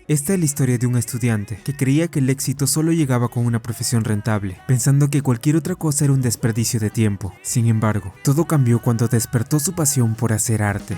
Esta es la historia de un estudiante que creía que el éxito solo llegaba con una profesión rentable, pensando que cualquier otra cosa era un desperdicio de tiempo. Sin embargo, todo cambió cuando despertó su pasión por hacer arte.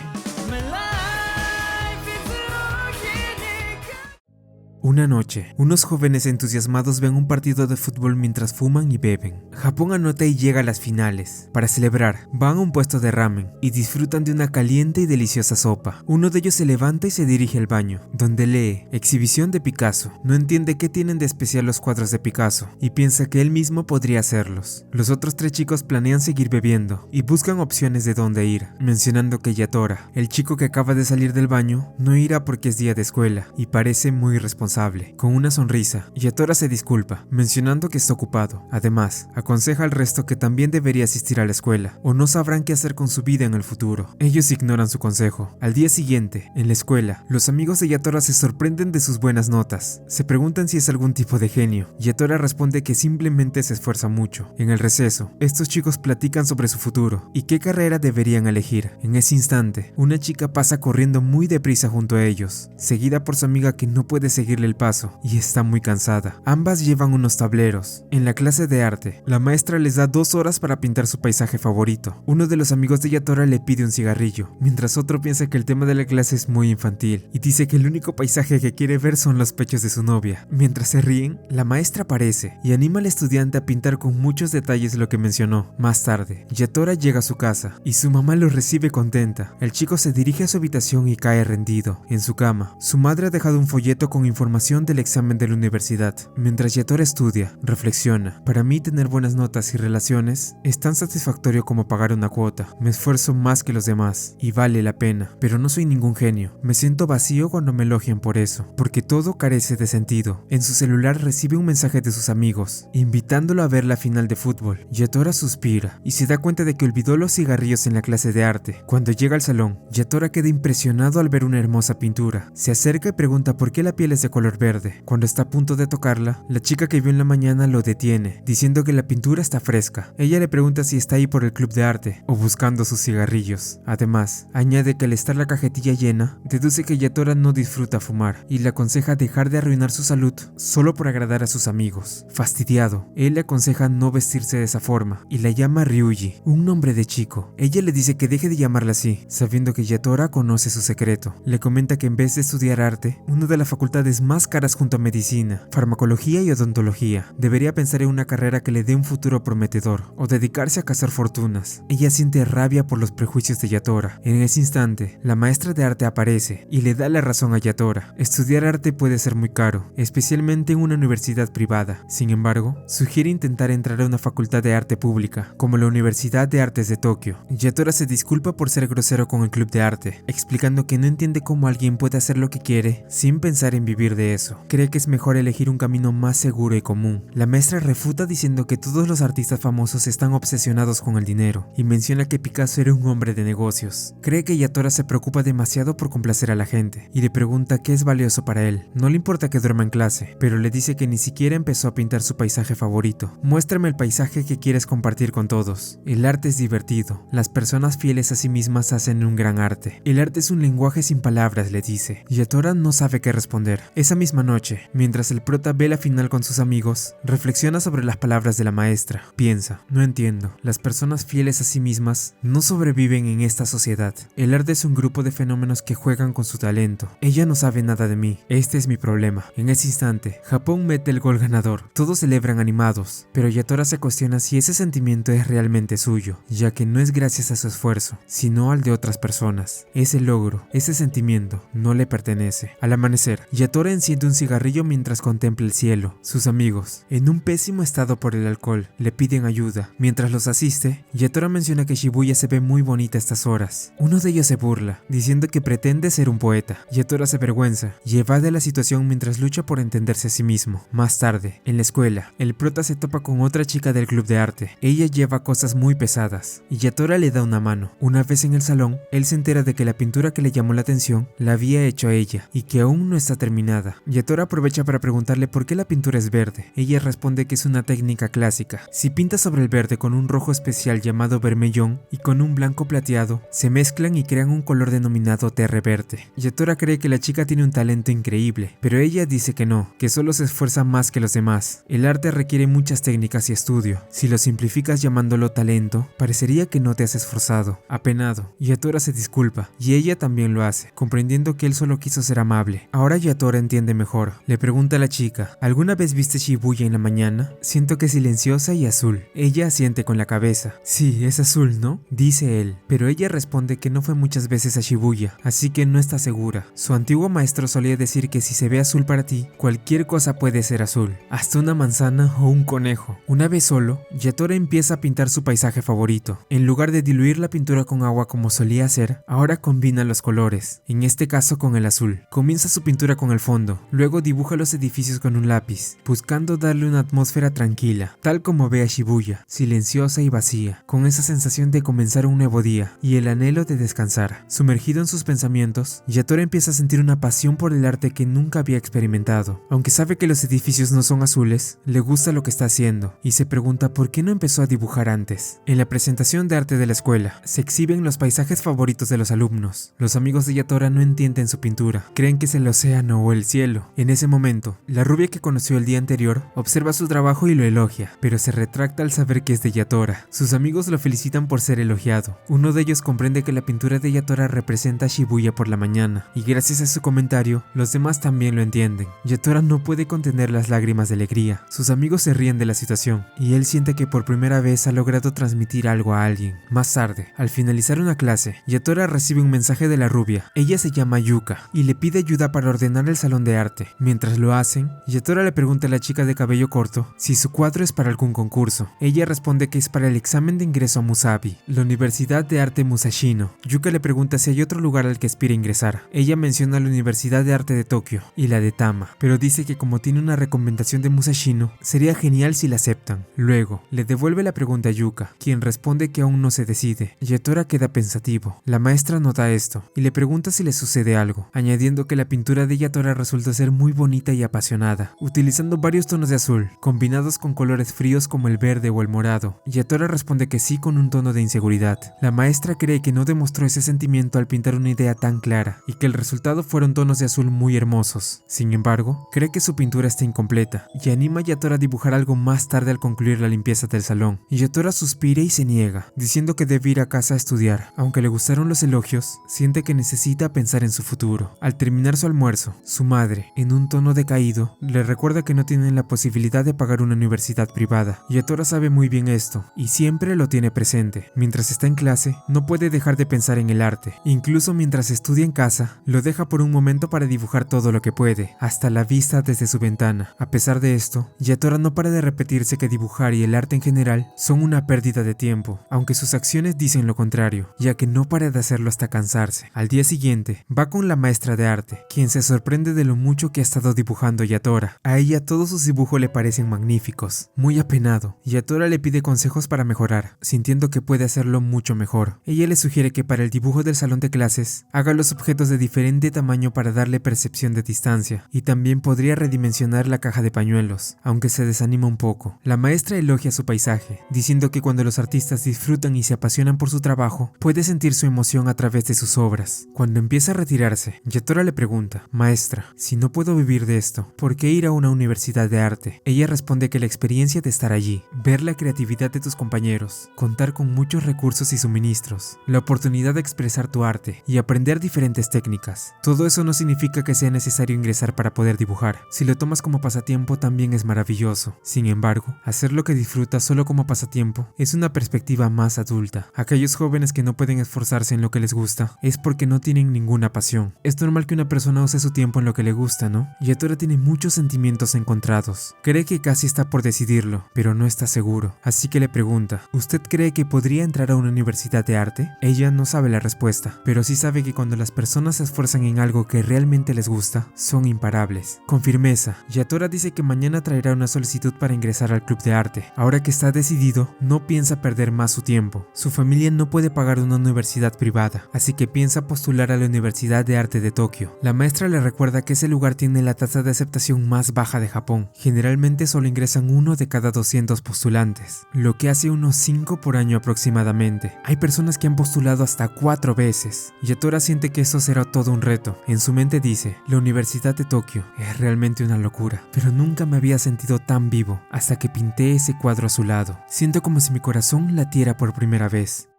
Una noche, unos jóvenes entusiasmados ven un partido de fútbol mientras fuman y beben. Japón anota y llega a las finales. Para celebrar, van a un puesto de ramen y disfrutan de una caliente y deliciosa sopa. Uno de ellos se levanta y se dirige al baño, donde lee Exhibición de Picasso. No entiende qué tienen de especial los cuadros de Picasso y piensa que él mismo podría hacerlos. Los otros tres chicos planean seguir bebiendo y buscan opciones de dónde ir, mencionando que Yatora, el chico que acaba de salir del baño, no irá porque es día de escuela y parece muy responsable. Con una sonrisa, Yatora se disculpa, mencionando que está ocupado. Además, aconseja al resto que también debería asistir a la escuela, o no sabrán qué hacer con su vida en el futuro. Ellos ignoran su consejo. Al día siguiente, en la escuela, los amigos de Yatora se sorprenden de sus buenas notas. Se preguntan si es algún tipo de genio. Yatora responde que simplemente se esfuerza mucho. En el receso, estos chicos platican sobre su futuro y qué carrera deberían elegir. En ese instante, una chica pasa corriendo muy deprisa junto a ellos, seguida por su amiga que no puede seguirle el paso y está muy cansada. Ambas llevan unos tableros. En la clase de arte, la maestra les da 2 horas para pintar su paisaje favorito. Uno de los amigos de Yatora le pide un cigarrillo, mientras otro piensa que el tema de la clase es muy infantil y dice que el único paisaje que quiere ver son los pechos de su novia. Mientras se ríen, la maestra aparece y anima al estudiante a pintar con muchos detalles lo que mencionó. Más tarde, Yatora llega a su casa y su mamá lo recibe contenta. El chico se dirige a su habitación y cae rendido. En su cama, su madre ha dejado un folleto con información del examen de la universidad. Mientras Yatora estudia, reflexiona: para mí tener buenas notas y relaciones es tan satisfactorio como pagar una cuota. Me esfuerzo más que los demás y vale la pena, pero no soy ningún genio. Me siento vacío cuando me elogian por eso, porque todo carece de sentido. En su celular recibe un mensaje de sus amigos, invitándolo a ver la final de fútbol. Yatora suspira y se da cuenta de que olvidó los cigarrillos en la clase de arte. Cuando llega al salón, Yatora queda impresionado al ver una hermosa pintura. Se acerca y pregunta por qué la piel es de color verde. Cuando está a punto de tocarla, la chica que vio en la mañana lo detiene, diciendo que la pintura está fresca. Ella le pregunta si está ahí por el club de arte o buscando sus cigarrillos. Además, añade que al estar la cajetilla llena, deduce que Yatora no disfruta fumar y le aconseja dejar de arruinar su salud solo por agradar a sus amigos. Fastidiado, él le aconseja no vestirse de esa forma y la llama Ryuji, un nombre de chico. Ella le dice que deje de llamarla así, sabiendo que Yatora conoce su secreto. Le comenta que en vez de estudiar arte, una de las facultades más caras junto a medicina, farmacología y odontología, debería pensar en una carrera que le dé un futuro prometedor o dedicarse a cazar fortunas. Ella siente rabia por los prejuicios de Yatora. En ese instante, la maestra de arte aparece y le da la razón a Yatora. Estudiar arte puede ser muy caro, especialmente en una universidad privada. Sin embargo, sugiere intentar entrar a una facultad de arte pública, como la Universidad de Artes de Tokio. Yatora se disculpa por ser grosero con el club de arte, explicando que no entiende cómo alguien puede hacer lo que quiere sin pensar en vivir de eso. Cree que es mejor elegir un camino más seguro y común. La maestra refuta diciendo que todos los artistas famosos están obsesionados con el dinero y menciona que Picasso era un hombre de negocios. Cree que Yatora se preocupa demasiado por complacer a la gente y le pregunta qué es valioso para él. No le importa que duerma en clase, pero le dice que ni siquiera empezó a pintar su paisaje favorito. Muéstrame el paisaje que quieres compartir con todos. El arte es divertido. Las personas fieles a sí mismas hacen un gran arte. El arte es un lenguaje sin palabras, le dice. Yatora no sabe qué responder. Esa misma noche, mientras el prota ve la final con sus amigos, reflexiona sobre las palabras de la maestra. Piensa: no entiendo. Las personas fieles a sí mismas no sobreviven en esta sociedad. El arte es un grupo de fenómenos que juegan con su talento. Ella no sabe nada de mí. Este es mi problema. En ese instante, Japón mete el gol ganador. Todos celebran animados, pero Yatora se cuestiona si ese sentimiento es realmente suyo, ya que no es gracias a su esfuerzo, sino al de otras personas. Ese logro, ese sentimiento, no le pertenece. Al amanecer, Yatora enciende un cigarrillo mientras contempla el cielo. Sus amigos, en un pésimo estado por el alcohol, le piden ayuda. Mientras los asiste, Yatora menciona que Shibuya se ve muy bonita a estas horas. Uno de ellos se burla, diciendo que pretende ser un poeta. Yatora se avergüenza y evade la situación mientras lucha por entenderse a sí mismo. Más tarde, en la escuela, el prota se topa con otra chica del club de arte. Ella lleva cosas muy pesadas y Yatora le da una mano. Una vez en el salón, él se entera de que la pintura que le llamó la atención la había hecho a ella y que aún no está terminada. nada. Yatora aprovecha para preguntarle por qué la pintura es verde. Ella responde que es una técnica clásica. Si pintas sobre el verde con un rojo especial llamado vermellón y con un blanco plateado, se mezclan y crean un color denominado terre verde. Yatora cree que la chica tiene un talento increíble, pero ella dice que no, que solo se esfuerza más que los demás. El arte requiere muchas técnicas y estudio. Si lo simplificas llamándolo talento, parecería que no te has esforzado. Apenado, Yatora se disculpa, y ella también lo hace, comprendiendo que él solo quiso ser amable. Ahora Yatora entiende mejor. Le pregunta a la chica, ¿alguna vez viste Shibuya en la mañana? Siento que es silenciosa y azul. Ella asiente con la cabeza. Sí, es azul, ¿no? Dice él, pero ella responde que no fue muchas veces a Shibuya, así que no está segura. Su antiguo maestro solía decir que si se ve azul para ti, cualquier cosa puede ser azul, hasta una manzana o un conejo. Una vez solo, Yatora empieza a pintar su paisaje favorito. En lugar de diluir la pintura con agua como solía hacer, ahora combina los colores, en este caso con el azul. Comienza su pintura con el fondo, luego dibuja los edificios con un lápiz, buscando darle una atmósfera tranquila, tal como ve a Shibuya, silenciosa y vacía, con esa sensación de comenzar un nuevo día y el anhelo de descansar. Sumergido en sus pensamientos, Yatora empieza a sentir una pasión por el arte que nunca había experimentado. Aunque sabe que los edificios no son azules, le gusta lo que está haciendo y se pregunta por qué no empezó a dibujar antes. En la presentación de arte de la escuela, se exhiben los paisajes favoritos de los alumnos. Los amigos de Yatora no entienden su pintura, creen que es el océano o el cielo. En ese momento, la rubia que conoció el día anterior observa su trabajo y lo elogia, pero se retracta al saber que es de Yatora. Sus amigos lo felicitan por ser elogiado. Uno de ellos comprende que la pintura de Yatora representa a Shibuya por la mañana, y gracias a su comentario, los demás también lo entienden. Yatora no puede contener las lágrimas de alegría. Sus amigos se ríen de la situación, y él siente que por primera vez ha logrado transmitir algo a alguien. Más tarde, al finalizar una clase, Yatora recibe un mensaje de la rubia. Ella se llama Yuka, y le pide ayuda para ordenar el salón de arte. Mientras lo hacen, Yatora le pregunta a la chica de cabello corto si su cuadro es para algún concurso. Ella responde que es para el examen de ingreso a Musabi, la Universidad de Arte Musashino. Yuka le pregunta si hay otro lugar al que aspira ingresar. Ella menciona la Universidad de Arte de Tokio y la de Tama, pero dice que como tiene una recomendación de Musashino, sería genial si la aceptan. Luego, le devuelve la pregunta a Yuka, quien responde que aún no se decide. Yatora queda pensativo. La maestra nota esto y le pregunta si le sucede algo, añadiendo que la pintura de Yatora resulta ser muy bonita y apasionada, utilizando varios tonos de azul, combinados con colores fríos como el verde o el morado. Yatora responde que sí con un tono de inseguridad. La maestra cree que no demostró ese sentimiento al pintar una idea tan clara y que el resultado fueron tonos de azul muy hermosos. Sin embargo, cree que su pintura está incompleta y anima a Yatora a dibujar algo más tarde al concluir la limpieza del salón. Yatora suspira y se niega, diciendo que debe ir a casa a estudiar. Aunque le gustaron los elogios, siente que necesita pensar en su futuro. Al terminar su almuerzo, su madre, en un tono decaído, le recuerda que no tienen la posibilidad de pagar una universidad privada. Yatora sabe muy bien esto y siempre lo tiene presente. Mientras está en clase, no puede dejar de pensar en el arte. Incluso mientras estudia en casa, lo deja por un momento para dibujar todo lo que puede, hasta la vista desde su ventana. A pesar de esto, Yatora no para de repetirse que dibujar y el arte en general son una pérdida de tiempo, aunque sus acciones dicen lo contrario, ya que no para de hacerlo hasta cansarse. Al día siguiente, va con la maestra de arte, quien se sorprende de lo mucho que ha estado dibujando Yatora. A ella todos sus dibujos le parecen magníficos. Muy apenado, Yatora le pide consejos para mejorar, sintiendo que puede hacerlo mucho mejor. Ella le sugiere que para el dibujo del salón de clases, haga los objetos de diferente tamaño para darle percepción de distancia, y también podría redimensionar la caja de pañuelos, aunque se desanima un poco. La maestra elogia su paisaje, diciendo que cuando los artistas disfrutan y se apasionan por su trabajo, puede sentir su emoción a través de sus obras. Cuando empieza a retirarse, Yatora le pregunta, maestra, si no puedo vivir de esto, ¿por qué ir a una universidad de arte? Ella responde que la experiencia de estar allí, ver la creatividad de tus compañeros, contar con muchos recursos y suministros, la oportunidad de expresar tu arte y aprender diferentes técnicas. Todo eso no significa que sea necesario ingresar para poder dibujar. Si lo tomas como pasatiempo también es maravilloso. Sin embargo, hacer lo que disfrutas solo como pasatiempo es una perspectiva más adulta. Aquellos jóvenes que no pueden esforzarse en lo que les gusta es porque no tienen ninguna pasión. Es normal que una persona use su tiempo en lo que le gusta, ¿no? Yatora tiene muchos sentimientos encontrados. Cree que casi está por decidirlo, pero no está seguro. Así que le pregunta, ¿usted cree que podría entrar a una universidad de arte? Ella no sabe la respuesta, pero sí sabe que cuando las personas se esfuerzan en algo que realmente les gusta, son imparables. Con firmeza, Yatora dice que mañana traerá una solicitud para ingresar al club de arte. Ahora que está decidido, no piensa perder más su tiempo. Su familia no puede pagar una universidad privada, así que piensa postular a la Universidad de Arte de Tokio. La maestra le recuerda que que ese lugar tiene la tasa de aceptación más baja de Japón. Generalmente solo ingresan 1 de cada 200 postulantes, lo que hace unos 5 por año aproximadamente. Hay personas que han postulado hasta 4 veces. Yatora siente que eso será todo un reto. En su mente dice, la Universidad de Tokio es realmente una locura, pero nunca me había sentido tan vivo hasta que pinté ese cuadro a su lado. Siento como si mi corazón latiera por primera vez.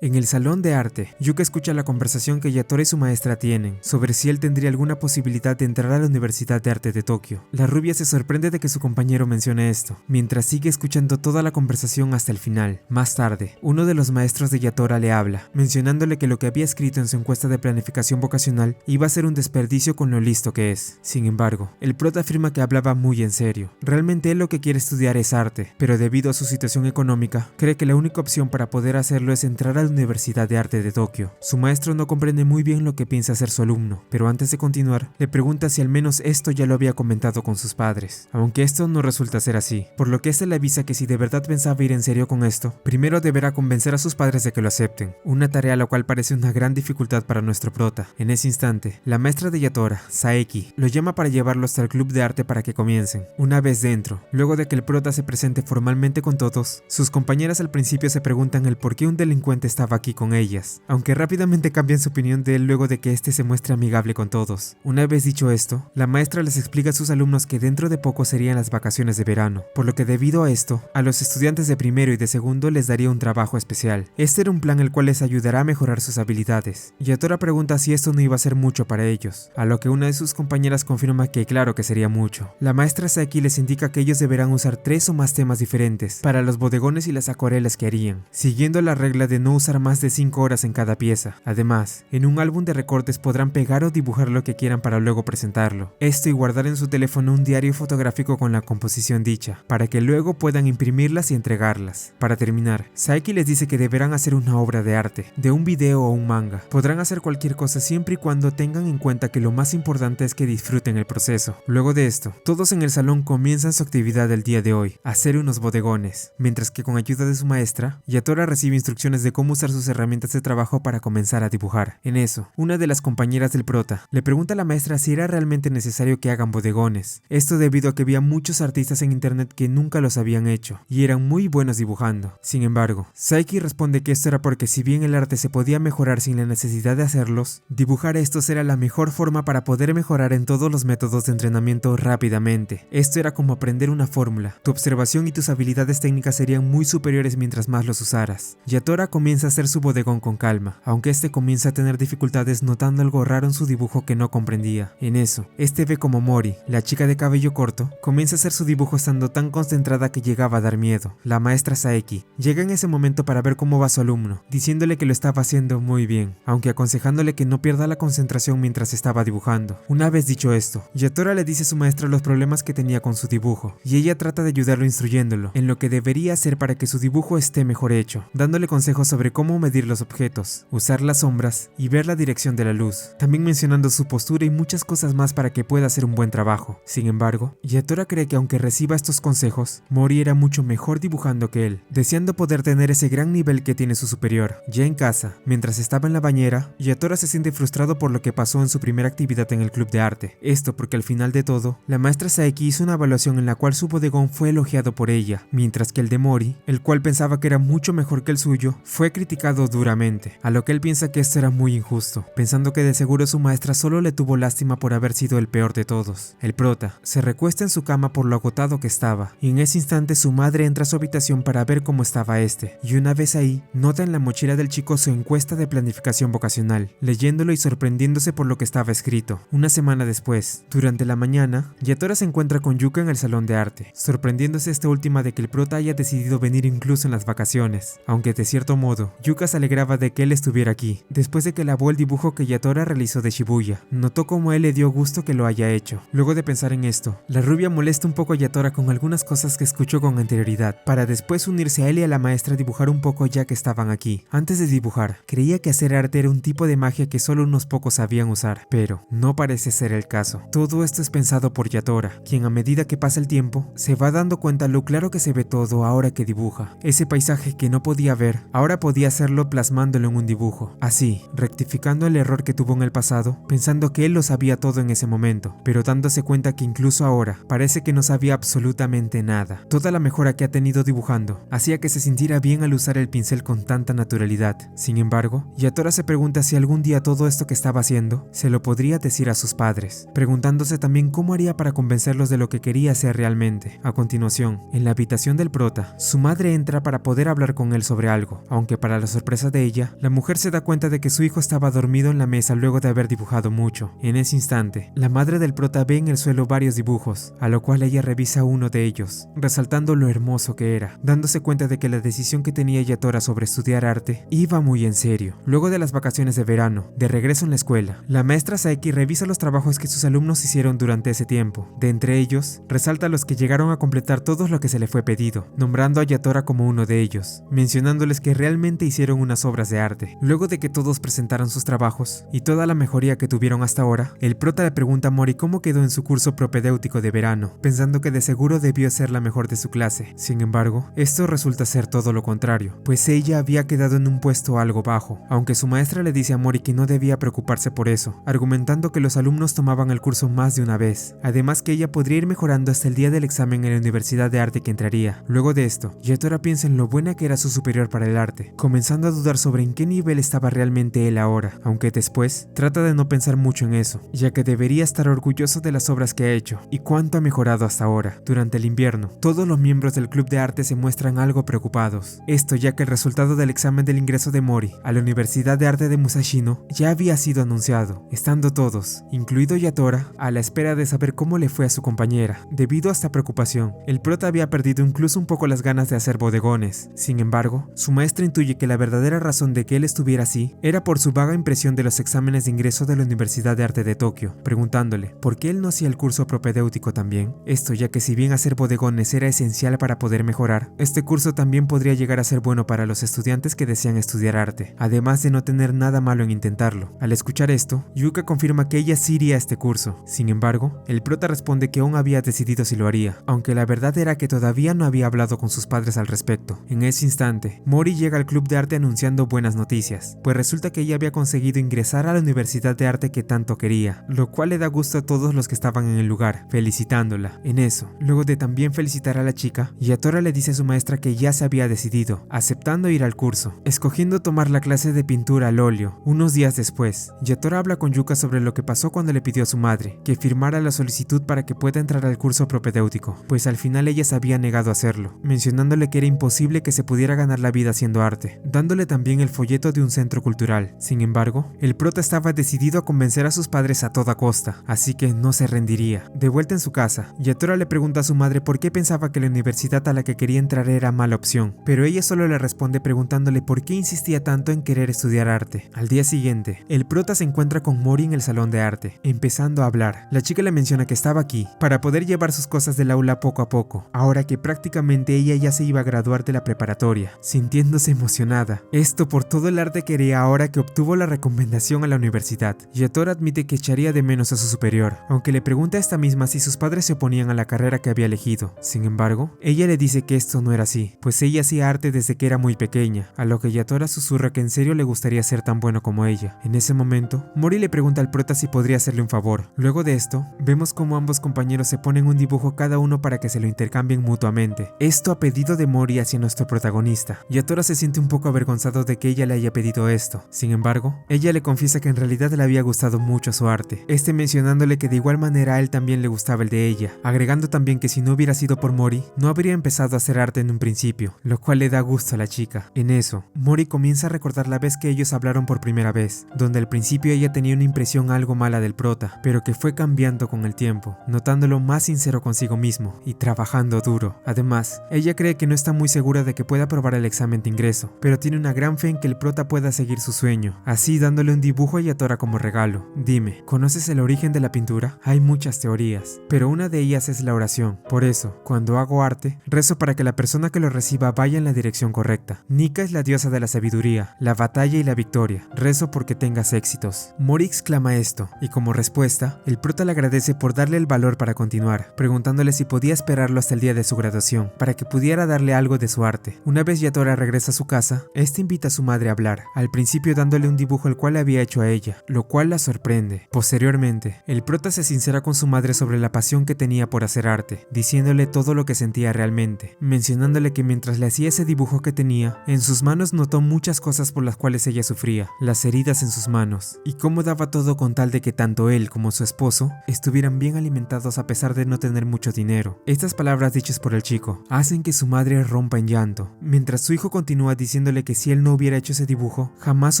En el salón de arte, Yuka escucha la conversación que Yatora y su maestra tienen sobre si él tendría alguna posibilidad de entrar a la Universidad de Arte de Tokio. La rubia se sorprende de que su compañero mencione esto, mientras sigue escuchando toda la conversación hasta el final. Más tarde, uno de los maestros de Yatora le habla, mencionándole que lo que había escrito en su encuesta de planificación vocacional iba a ser un desperdicio con lo listo que es. Sin embargo, el prota afirma que hablaba muy en serio. Realmente él lo que quiere estudiar es arte, pero debido a su situación económica, cree que la única opción para poder hacerlo es entrar a la Universidad de Arte de Tokio. Su maestro no comprende muy bien lo que piensa hacer su alumno, pero antes de continuar, le pregunta si al menos esto ya lo había comentado con sus padres, aunque esto no resulta ser así, por lo que este le avisa que si de verdad pensaba ir en serio con esto, primero deberá convencer a sus padres de que lo acepten, una tarea la cual parece una gran dificultad para nuestro prota. En ese instante, la maestra de Yatora, Saeki, lo llama para llevarlo hasta el club de arte para que comiencen. Una vez dentro, luego de que el prota se presente formalmente con todos, sus compañeras al principio se preguntan el por qué un delincuente estaba aquí con ellas, aunque rápidamente cambian su opinión de él luego de que este se muestre amigable con todos. Una vez dicho esto, la maestra les explica a sus alumnos que dentro de poco serían las vacaciones de verano, por lo que debido a esto, a los estudiantes de primero y de segundo les daría un trabajo especial. Este era un plan el cual les ayudará a mejorar sus habilidades. Yatora pregunta si esto no iba a ser mucho para ellos, a lo que una de sus compañeras confirma que claro que sería mucho. La maestra Saki les indica que ellos deberán usar 3 o más temas diferentes para los bodegones y las acuarelas que harían, siguiendo la regla de no usar más de 5 horas en cada pieza. Además, en un álbum de recortes podrán pegar o dibujar lo que quieran para luego presentarlo. Esto y guardar en su teléfono un diario fotográfico con la composición dicha, para que luego puedan imprimirlas y entregarlas. Para terminar, Saeki les dice que deberán hacer una obra de arte, de un video o un manga. Podrán hacer cualquier cosa siempre y cuando tengan en cuenta que lo más importante es que disfruten el proceso. Luego de esto, todos en el salón comienzan su actividad del día de hoy, hacer unos bodegones, mientras que con ayuda de su maestra, Yatora recibe instrucciones de cómo usar sus herramientas de trabajo para comenzar a dibujar. En eso, una de las compañeras del prota le pregunta a la maestra si era realmente necesario que hagan bodegones. Esto debido a que había muchos artistas en internet que nunca los habían hecho y eran muy buenos dibujando. Sin embargo, Saeki responde que esto era porque si bien el arte se podía mejorar sin la necesidad de hacerlos, dibujar estos era la mejor forma para poder mejorar en todos los métodos de entrenamiento rápidamente. Esto era como aprender una fórmula. Tu observación y tus habilidades técnicas serían muy superiores mientras más los usaras. Yatora comienza a hacer su bodegón con calma, aunque este comienza a tener dificultades notando algo raro en su dibujo que no comprendía. En eso, este ve como Mori, la chica de cabello corto, comienza a hacer su dibujo estando tan concentrada que llegaba a dar miedo. La maestra Saeki llega en ese momento para ver cómo va su alumno, diciéndole que lo estaba haciendo muy bien, aunque aconsejándole que no pierda la concentración mientras estaba dibujando. Una vez dicho esto, Yatora le dice a su maestra los problemas que tenía con su dibujo, y ella trata de ayudarlo instruyéndolo en lo que debería hacer para que su dibujo esté mejor hecho, dándole consejos sobre cómo medir los objetos, usar las sombras y ver la dirección de la luz, también mencionando su postura y muchas cosas más para que pueda hacer un buen trabajo. Sin embargo, Yatora cree que aunque reciba estos consejos, Mori era mucho mejor dibujando que él, deseando poder tener ese gran nivel que tiene su superior. Ya en casa, mientras estaba en la bañera, Yatora se siente frustrado por lo que pasó en su primera actividad en el club de arte. Esto porque al final de todo, la maestra Saeki hizo una evaluación en la cual su bodegón fue elogiado por ella, mientras que el de Mori, el cual pensaba que era mucho mejor que el suyo, fue criticado duramente, a lo que él piensa que esto era muy injusto, pensando que de seguro su maestra solo le tuvo lástima por haber sido el peor de todos. El prota se recuesta en su cama por lo agotado que estaba, y en ese instante su madre entra a su habitación para ver cómo estaba este, y una vez ahí, nota en la mochila del chico su encuesta de planificación vocacional, leyéndolo y sorprendiéndose por lo que estaba escrito. Una semana después, durante la mañana, Yatora se encuentra con Yuka en el salón de arte, sorprendiéndose esta última de que el prota haya decidido venir incluso en las vacaciones, aunque de cierto modo, Yuka se alegraba de que él estuviera aquí. Después de que lavó el dibujo que Yatora realizó de Shibuya, notó cómo a él le dio gusto que lo haya hecho. Luego de pensar en esto, la rubia molesta un poco a Yatora con algunas cosas que escuchó con anterioridad, para después unirse a él y a la maestra a dibujar un poco ya que estaban aquí. Antes de dibujar, creía que hacer arte era un tipo de magia que solo unos pocos sabían usar, pero no parece ser el caso. Todo esto es pensado por Yatora, quien a medida que pasa el tiempo, se va dando cuenta lo claro que se ve todo ahora que dibuja. Ese paisaje que no podía ver, ahora podía podía hacerlo plasmándolo en un dibujo, así, rectificando el error que tuvo en el pasado, pensando que él lo sabía todo en ese momento, pero dándose cuenta que incluso ahora parece que no sabía absolutamente nada. Toda la mejora que ha tenido dibujando hacía que se sintiera bien al usar el pincel con tanta naturalidad. Sin embargo, Yatora se pregunta si algún día todo esto que estaba haciendo se lo podría decir a sus padres, preguntándose también cómo haría para convencerlos de lo que quería hacer realmente. A continuación, en la habitación del prota, su madre entra para poder hablar con él sobre algo, aunque para la sorpresa de ella, la mujer se da cuenta de que su hijo estaba dormido en la mesa luego de haber dibujado mucho. En ese instante, la madre del prota ve en el suelo varios dibujos, a lo cual ella revisa uno de ellos, resaltando lo hermoso que era, dándose cuenta de que la decisión que tenía Yatora sobre estudiar arte iba muy en serio. Luego de las vacaciones de verano, de regreso en la escuela, la maestra Saeki revisa los trabajos que sus alumnos hicieron durante ese tiempo. De entre ellos, resalta los que llegaron a completar todo lo que se le fue pedido, nombrando a Yatora como uno de ellos, mencionándoles que realmente hicieron unas obras de arte. Luego de que todos presentaran sus trabajos y toda la mejoría que tuvieron hasta ahora, el prota le pregunta a Mori cómo quedó en su curso propedéutico de verano, pensando que de seguro debió ser la mejor de su clase. Sin embargo, esto resulta ser todo lo contrario, pues ella había quedado en un puesto algo bajo, aunque su maestra le dice a Mori que no debía preocuparse por eso, argumentando que los alumnos tomaban el curso más de una vez, además que ella podría ir mejorando hasta el día del examen en la Universidad de Arte que entraría. Luego de esto, Yatora piensa en lo buena que era su superior para el arte, comenzando a dudar sobre en qué nivel estaba realmente él ahora, aunque después trata de no pensar mucho en eso, ya que debería estar orgulloso de las obras que ha hecho y cuánto ha mejorado hasta ahora. Durante el invierno, todos los miembros del club de arte se muestran algo preocupados, esto ya que el resultado del examen del ingreso de Mori a la Universidad de Arte de Musashino ya había sido anunciado, estando todos, incluido Yatora, a la espera de saber cómo le fue a su compañera. Debido a esta preocupación, el prota había perdido incluso un poco las ganas de hacer bodegones. Sin embargo, su maestra intuye que la verdadera razón de que él estuviera así era por su vaga impresión de los exámenes de ingreso de la Universidad de Arte de Tokio, preguntándole por qué él no hacía el curso propedéutico también. Esto ya que si bien hacer bodegones era esencial para poder mejorar, este curso también podría llegar a ser bueno para los estudiantes que desean estudiar arte, además de no tener nada malo en intentarlo. Al escuchar esto, Yuka confirma que ella sí iría a este curso. Sin embargo, el prota responde que aún había decidido si lo haría, aunque la verdad era que todavía no había hablado con sus padres al respecto. En ese instante, Mori llega al club de arte anunciando buenas noticias, pues resulta que ella había conseguido ingresar a la Universidad de Arte que tanto quería, lo cual le da gusto a todos los que estaban en el lugar, felicitándola. En eso, luego de también felicitar a la chica, Yatora le dice a su maestra que ya se había decidido, aceptando ir al curso, escogiendo tomar la clase de pintura al óleo. Unos días después, Yatora habla con Yuka sobre lo que pasó cuando le pidió a su madre que firmara la solicitud para que pueda entrar al curso propedéutico, pues al final ella se había negado a hacerlo, mencionándole que era imposible que se pudiera ganar la vida haciendo arte, dándole también el folleto de un centro cultural. Sin embargo, el prota estaba decidido a convencer a sus padres a toda costa, así que no se rendiría. De vuelta en su casa, Yatora le pregunta a su madre por qué pensaba que la universidad a la que quería entrar era mala opción, pero ella solo le responde preguntándole por qué insistía tanto en querer estudiar arte. Al día siguiente, el prota se encuentra con Mori en el salón de arte, empezando a hablar. La chica le menciona que estaba aquí para poder llevar sus cosas del aula poco a poco, ahora que prácticamente ella ya se iba a graduar de la preparatoria, sintiéndose emocionada. Esto por todo el arte que haría ahora que obtuvo la recomendación a la universidad. Yatora admite que echaría de menos a su superior, aunque le pregunta a esta misma si sus padres se oponían a la carrera que había elegido. Sin embargo, ella le dice que esto no era así, pues ella hacía arte desde que era muy pequeña, a lo que Yatora susurra que en serio le gustaría ser tan bueno como ella. En ese momento, Mori le pregunta al prota si podría hacerle un favor. Luego de esto, vemos como ambos compañeros se ponen un dibujo cada uno para que se lo intercambien mutuamente. Esto a pedido de Mori hacia nuestro protagonista. Yatora se siente un poco avergonzado de que ella le haya pedido esto. Sin embargo, ella le confiesa que en realidad le había gustado mucho su arte, mencionándole que de igual manera a él también le gustaba el de ella, agregando también que si no hubiera sido por Mori, no habría empezado a hacer arte en un principio, lo cual le da gusto a la chica. En eso, Mori comienza a recordar la vez que ellos hablaron por primera vez, donde al principio ella tenía una impresión algo mala del prota, pero que fue cambiando con el tiempo, notándolo más sincero consigo mismo y trabajando duro. Además, ella cree que no está muy segura de que pueda aprobar el examen de ingreso, pero tiene una gran fe en que el prota pueda seguir su sueño, así dándole un dibujo a Yatora como regalo. Dime, ¿conoces el origen de la pintura? Hay muchas teorías, pero una de ellas es la oración. Por eso, cuando hago arte, rezo para que la persona que lo reciba vaya en la dirección correcta. Nika es la diosa de la sabiduría, la batalla y la victoria. Rezo porque tengas éxitos. Mori exclama esto, y como respuesta, el prota le agradece por darle el valor para continuar, preguntándole si podía esperarlo hasta el día de su graduación, para que pudiera darle algo de su arte. Una vez Yatora regresa a su casa, casa, este invita a su madre a hablar, al principio dándole un dibujo el cual le había hecho a ella, lo cual la sorprende. Posteriormente, el prota se sincera con su madre sobre la pasión que tenía por hacer arte, diciéndole todo lo que sentía realmente, mencionándole que mientras le hacía ese dibujo que tenía, en sus manos notó muchas cosas por las cuales ella sufría, las heridas en sus manos, y cómo daba todo con tal de que tanto él como su esposo estuvieran bien alimentados a pesar de no tener mucho dinero. Estas palabras dichas por el chico hacen que su madre rompa en llanto, mientras su hijo continúa diciéndole que si él no hubiera hecho ese dibujo, jamás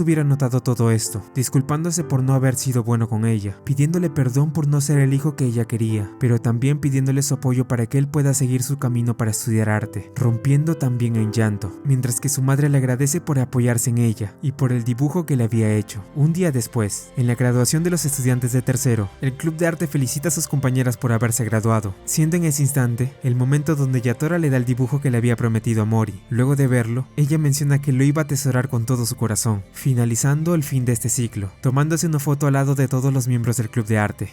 hubiera notado todo esto, disculpándose por no haber sido bueno con ella, pidiéndole perdón por no ser el hijo que ella quería, pero también pidiéndole su apoyo para que él pueda seguir su camino para estudiar arte, rompiendo también en llanto, mientras que su madre le agradece por apoyarse en ella y por el dibujo que le había hecho. Un día después, en la graduación de los estudiantes de tercero, el club de arte felicita a sus compañeras por haberse graduado, siendo en ese instante el momento donde Yatora le da el dibujo que le había prometido a Mori. Luego de verlo, ella menciona que lo iba a atesorar con todo su corazón, finalizando el fin de este ciclo, tomándose una foto al lado de todos los miembros del club de arte.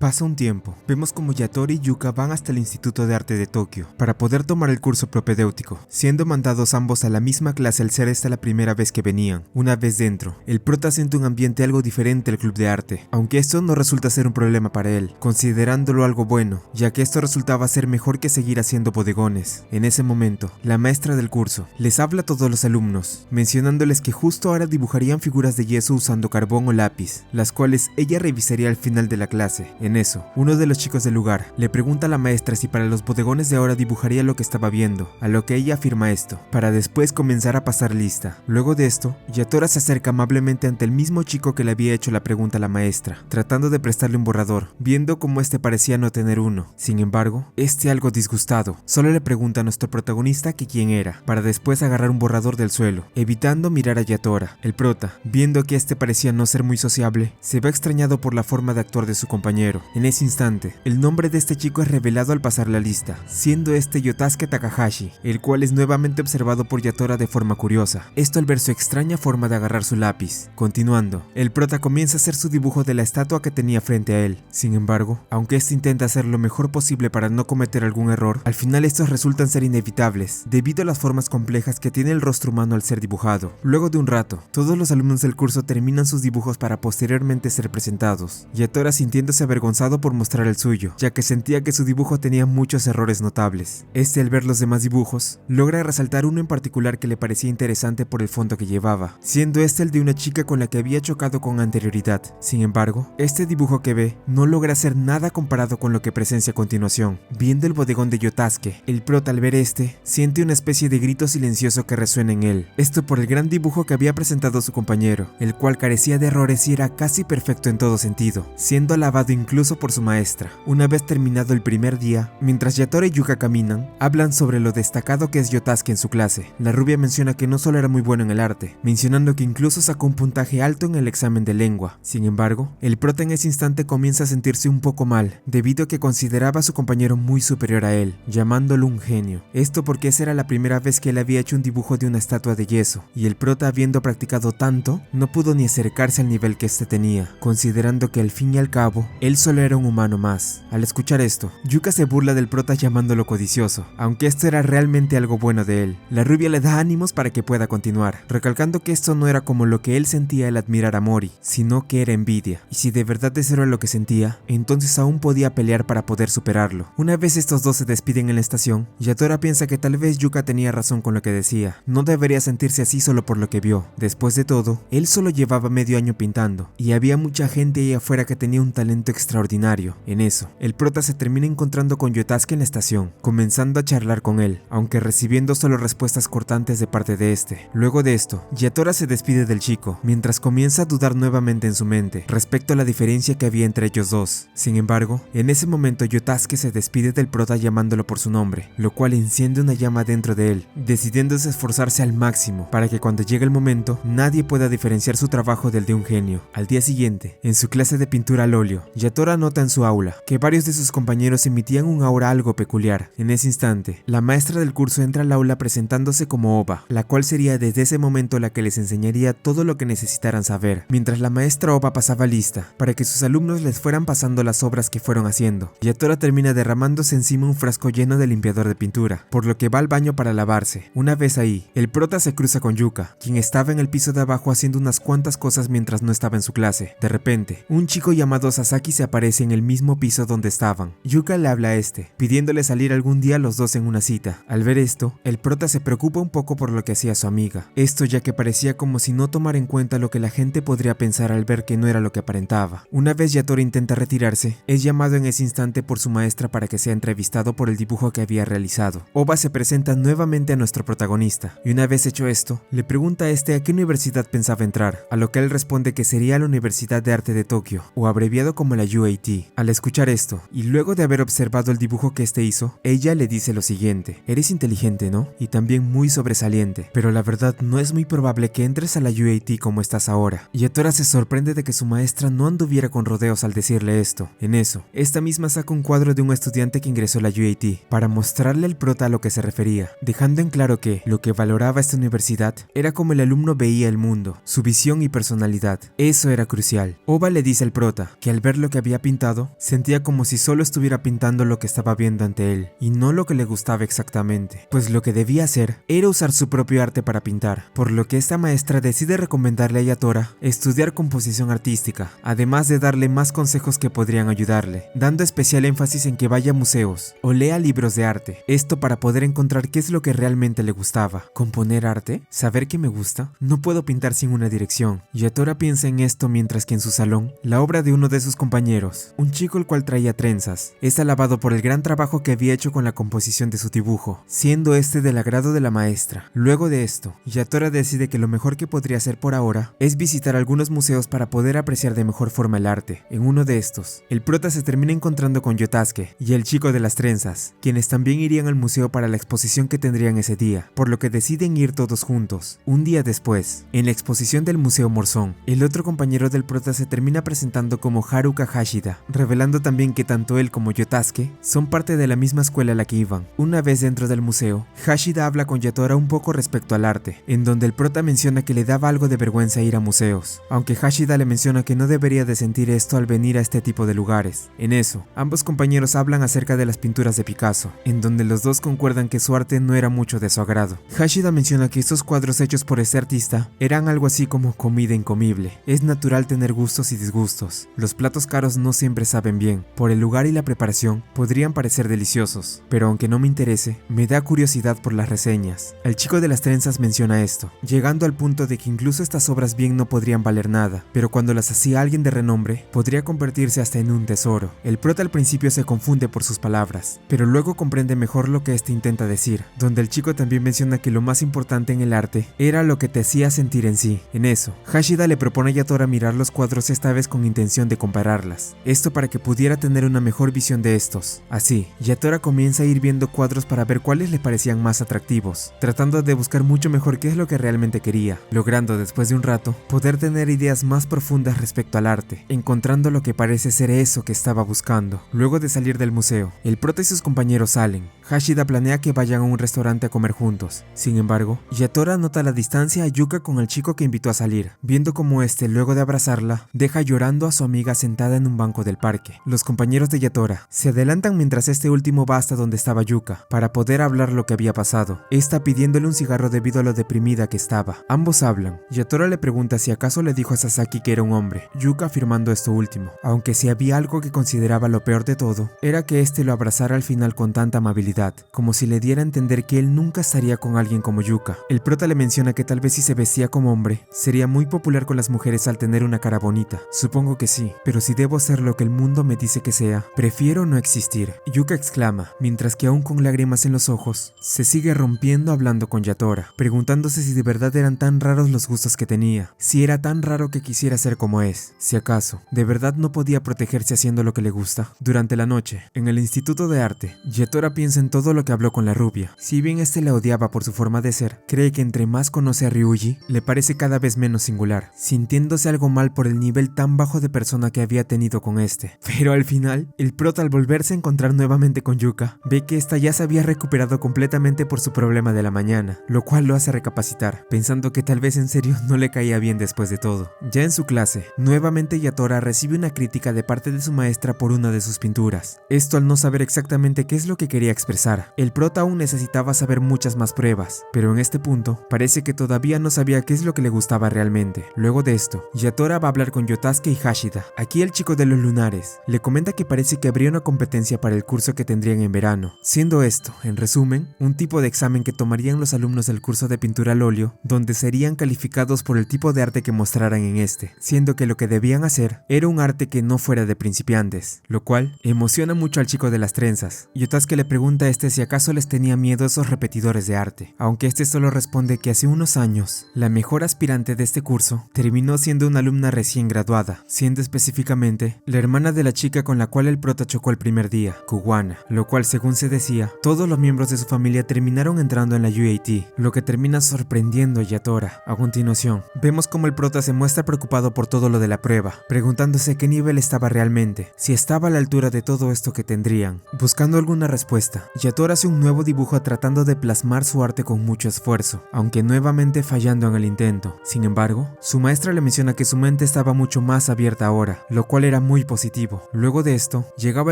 Pasa un tiempo, vemos como Yatora y Yuka van hasta el Instituto de Arte de Tokio para poder tomar el curso propedéutico, siendo mandados ambos a la misma clase al ser esta la primera vez que venían. Una vez dentro, el prota siente un ambiente algo diferente al club de arte, aunque esto no resulta ser un problema para él, considerándolo algo bueno, ya que esto resultaba ser mejor que seguir haciendo bodegones. En ese momento, la maestra del curso les habla a todos los alumnos, mencionándoles que justo ahora dibujarían figuras de yeso usando carbón o lápiz, las cuales ella revisaría al final de la clase. En eso, uno de los chicos del lugar le pregunta a la maestra si para los bodegones de ahora dibujaría lo que estaba viendo, a lo que ella afirma esto, para después comenzar a pasar lista. Luego de esto, Yatora se acerca amablemente ante el mismo chico que le había hecho la pregunta a la maestra, tratando de prestarle un borrador, viendo cómo este parecía no tener uno. Sin embargo, este algo disgustado, solo le pregunta a nuestro protagonista que quién era, para después agarrar un borrador del suelo, evitando mirar a Yatora. El prota, viendo que este parecía no ser muy sociable, se ve extrañado por la forma de actuar de su compañero. En ese instante, el nombre de este chico es revelado al pasar la lista, siendo este Yotasuke Takahashi, el cual es nuevamente observado por Yatora de forma curiosa, esto al ver su extraña forma de agarrar su lápiz. Continuando, el prota comienza a hacer su dibujo de la estatua que tenía frente a él. Sin embargo, aunque este intenta hacer lo mejor posible para no cometer algún error, al final estos resultan ser inevitables, debido a las formas complejas que tiene el rostro humano al ser dibujado. Luego de un rato, todos los alumnos del curso terminan sus dibujos para posteriormente ser presentados, Yatora sintiéndose avergonzado por mostrar el suyo, ya que sentía que su dibujo tenía muchos errores notables. Este, al ver los demás dibujos, logra resaltar uno en particular que le parecía interesante por el fondo que llevaba, siendo este el de una chica con la que había chocado con anterioridad. Sin embargo, este dibujo que ve no logra hacer nada comparado con lo que presencia a continuación. Viendo el bodegón de Yotasuke, el prota al ver este, siente una especie de grito silencioso que resuena en él, esto por el gran dibujo que había presentado su compañero, el cual carecía de errores y era casi perfecto en todo sentido, siendo alabado incluso por su maestra. Una vez terminado el primer día, mientras Yatora y Yuka caminan, hablan sobre lo destacado que es Yotasuke en su clase. La rubia menciona que no solo era muy bueno en el arte, mencionando que incluso sacó un puntaje alto en el examen de lengua. Sin embargo, el prota en ese instante comienza a sentirse un poco mal, debido a que consideraba a su compañero muy superior a él, llamándolo un genio. Esto porque esa era la primera vez que él había hecho un dibujo de una estatua de yeso, y el prota, habiendo practicado tanto, no pudo ni acercarse al nivel que este tenía, considerando que al fin y al cabo, él solo era un humano más. Al escuchar esto, Yuka se burla del prota llamándolo codicioso, aunque esto era realmente algo bueno de él. La rubia le da ánimos para que pueda continuar, recalcando que esto no era como lo que él sentía al admirar a Mori, sino que era envidia, y si de verdad eso era lo que sentía, entonces aún podía pelear para poder superarlo. Una vez estos dos se despiden en la estación, Yatora piensa que tal vez Yuka tenía razón con lo que decía, no debería sentirse así solo por lo que vio. Después de todo, él solo llevaba medio año pintando, y había mucha gente ahí afuera que tenía un talento extraordinario. En eso, el prota se termina encontrando con Yotasuke en la estación, comenzando a charlar con él, aunque recibiendo solo respuestas cortantes de parte de este. Luego de esto, Yatora se despide del chico, mientras comienza a dudar nuevamente en su mente respecto a la diferencia que había entre ellos dos. Sin embargo, en ese momento Yotasuke se despide del prota llamándolo por su nombre, lo cual enciende una llama dentro de él, decidiéndose esforzarse al máximo para que cuando llegue el momento, nadie pueda diferenciar su trabajo del de un genio. Al día siguiente, en su clase de pintura al óleo, Yatora Yatora nota en su aula que varios de sus compañeros emitían un aura algo peculiar. En ese instante, la maestra del curso entra al aula presentándose como Oba, la cual sería desde ese momento la que les enseñaría todo lo que necesitaran saber, mientras la maestra Oba pasaba lista para que sus alumnos les fueran pasando las obras que fueron haciendo. Yatora termina derramándose encima un frasco lleno de limpiador de pintura, por lo que va al baño para lavarse. Una vez ahí, el prota se cruza con Yuka, quien estaba en el piso de abajo haciendo unas cuantas cosas mientras no estaba en su clase. De repente, un chico llamado Sasaki se aparece en el mismo piso donde estaban. Yuka le habla a este, pidiéndole salir algún día los dos en una cita. Al ver esto, el prota se preocupa un poco por lo que hacía su amiga. Esto ya que parecía como si no tomara en cuenta lo que la gente podría pensar al ver que no era lo que aparentaba. Una vez Yatora intenta retirarse, es llamado en ese instante por su maestra para que sea entrevistado por el dibujo que había realizado. Oba se presenta nuevamente a nuestro protagonista, y una vez hecho esto, le pregunta a este a qué universidad pensaba entrar, a lo que él responde que sería la Universidad de Arte de Tokio, o abreviado como la UAT. Al escuchar esto, y luego de haber observado el dibujo que este hizo, ella le dice lo siguiente: eres inteligente, ¿no? Y también muy sobresaliente, pero la verdad no es muy probable que entres a la UAT como estás ahora. Yatora se sorprende de que su maestra no anduviera con rodeos al decirle esto. En eso, esta misma saca un cuadro de un estudiante que ingresó a la UAT para mostrarle al prota a lo que se refería, dejando en claro que lo que valoraba esta universidad era como el alumno veía el mundo, su visión y personalidad. Eso era crucial. Oba le dice al prota que al ver lo que había pintado, sentía como si solo estuviera pintando lo que estaba viendo ante él, y no lo que le gustaba exactamente, pues lo que debía hacer era usar su propio arte para pintar, por lo que esta maestra decide recomendarle a Yatora estudiar composición artística, además de darle más consejos que podrían ayudarle, dando especial énfasis en que vaya a museos o lea libros de arte, esto para poder encontrar qué es lo que realmente le gustaba. ¿Componer arte? ¿Saber qué me gusta? No puedo pintar sin una dirección. Yatora piensa en esto mientras que en su salón, la obra de uno de sus compañeros, un chico el cual traía trenzas, es alabado por el gran trabajo que había hecho con la composición de su dibujo, siendo este del agrado de la maestra. Luego de esto, Yatora decide que lo mejor que podría hacer por ahora es visitar algunos museos para poder apreciar de mejor forma el arte. En uno de estos, el prota se termina encontrando con Yotasuke y el chico de las trenzas, quienes también irían al museo para la exposición que tendrían ese día, por lo que deciden ir todos juntos. Un día después, en la exposición del Museo Morzón, el otro compañero del prota se termina presentando como Haruka Hashida, revelando también que tanto él como Yotasuke son parte de la misma escuela a la que iban. Una vez dentro del museo, Hashida habla con Yatora un poco respecto al arte, en donde el prota menciona que le daba algo de vergüenza ir a museos, aunque Hashida le menciona que no debería de sentir esto al venir a este tipo de lugares. En eso, ambos compañeros hablan acerca de las pinturas de Picasso, en donde los dos concuerdan que su arte no era mucho de su agrado. Hashida menciona que estos cuadros hechos por este artista eran algo así como comida incomible. Es natural tener gustos y disgustos. Los platos caros no siempre saben bien. Por el lugar y la preparación podrían parecer deliciosos, pero aunque no me interese, me da curiosidad por las reseñas. El chico de las trenzas menciona esto, llegando al punto de que incluso estas obras bien no podrían valer nada, pero cuando las hacía alguien de renombre, podría convertirse hasta en un tesoro. El prota al principio se confunde por sus palabras, pero luego comprende mejor lo que este intenta decir, donde el chico también menciona que lo más importante en el arte era lo que te hacía sentir en sí. En eso, Hashida le propone a Yatora mirar los cuadros esta vez con intención de compararlas, esto para que pudiera tener una mejor visión de estos. Así, Yatora comienza a ir viendo cuadros para ver cuáles le parecían más atractivos, tratando de buscar mucho mejor qué es lo que realmente quería, logrando después de un rato poder tener ideas más profundas respecto al arte, encontrando lo que parece ser eso que estaba buscando. Luego de salir del museo, el prota y sus compañeros salen. Hashida planea que vayan a un restaurante a comer juntos. Sin embargo, Yatora nota la distancia a Yuka con el chico que invitó a salir, viendo como este, luego de abrazarla, deja llorando a su amiga sentada en un banco del parque. Los compañeros de Yatora se adelantan mientras este último va hasta donde estaba Yuka, para poder hablar lo que había pasado, esta pidiéndole un cigarro debido a lo deprimida que estaba. Ambos hablan. Yatora le pregunta si acaso le dijo a Sasaki que era un hombre, Yuka afirmando esto último, aunque si había algo que consideraba lo peor de todo, era que este lo abrazara al final con tanta amabilidad, como si le diera a entender que él nunca estaría con alguien como Yuka. El prota le menciona que tal vez si se vestía como hombre, sería muy popular con las mujeres al tener una cara bonita. Supongo que sí, pero si debo ser lo que el mundo me dice que sea, prefiero no existir. Yuka exclama, mientras que aún con lágrimas en los ojos, se sigue rompiendo hablando con Yatora, preguntándose si de verdad eran tan raros los gustos que tenía, si era tan raro que quisiera ser como es, si acaso, de verdad no podía protegerse haciendo lo que le gusta. Durante la noche, en el Instituto de Arte, Yatora piensa en todo lo que habló con la rubia. Si bien este la odiaba por su forma de ser, cree que entre más conoce a Ryuji, le parece cada vez menos singular, sintiéndose algo mal por el nivel tan bajo de persona que había tenido con este. Pero al final, el prota al volverse a encontrar nuevamente con Yuka, ve que esta ya se había recuperado completamente por su problema de la mañana, lo cual lo hace recapacitar, pensando que tal vez en serio no le caía bien después de todo. Ya en su clase, nuevamente Yatora recibe una crítica de parte de su maestra por una de sus pinturas. Esto al no saber exactamente qué es lo que quería expresar. El prota aún necesitaba saber muchas más pruebas, pero en este punto, parece que todavía no sabía qué es lo que le gustaba realmente. Luego de esto, Yatora va a hablar con Yotasuke y Hashida. Aquí el chico de los lunares le comenta que parece que habría una competencia para el curso que tendrían en verano, siendo esto, en resumen, un tipo de examen que tomarían los alumnos del curso de pintura al óleo, donde serían calificados por el tipo de arte que mostraran en este, siendo que lo que debían hacer era un arte que no fuera de principiantes, lo cual emociona mucho al chico de las trenzas. Yotasuke le pregunta a este si acaso les tenía miedo a esos repetidores de arte, aunque este solo responde que hace unos años, la mejor aspirante de este curso terminó siendo una alumna recién graduada, siendo específicamente la hermana de la chica con la cual el prota chocó el primer día, Kuwana, lo cual según se decía, todos los miembros de su familia terminaron entrando en la UAT, lo que termina sorprendiendo a Yatora. A continuación, vemos como el prota se muestra preocupado por todo lo de la prueba, preguntándose qué nivel estaba realmente, si estaba a la altura de todo esto que tendrían. Buscando alguna respuesta, Yatora hace un nuevo dibujo tratando de plasmar su arte con mucho esfuerzo, aunque nuevamente fallando en el intento. Sin embargo, su maestra le menciona que su mente estaba mucho más abierta ahora, lo cual era muy positivo. Luego de esto, llegaba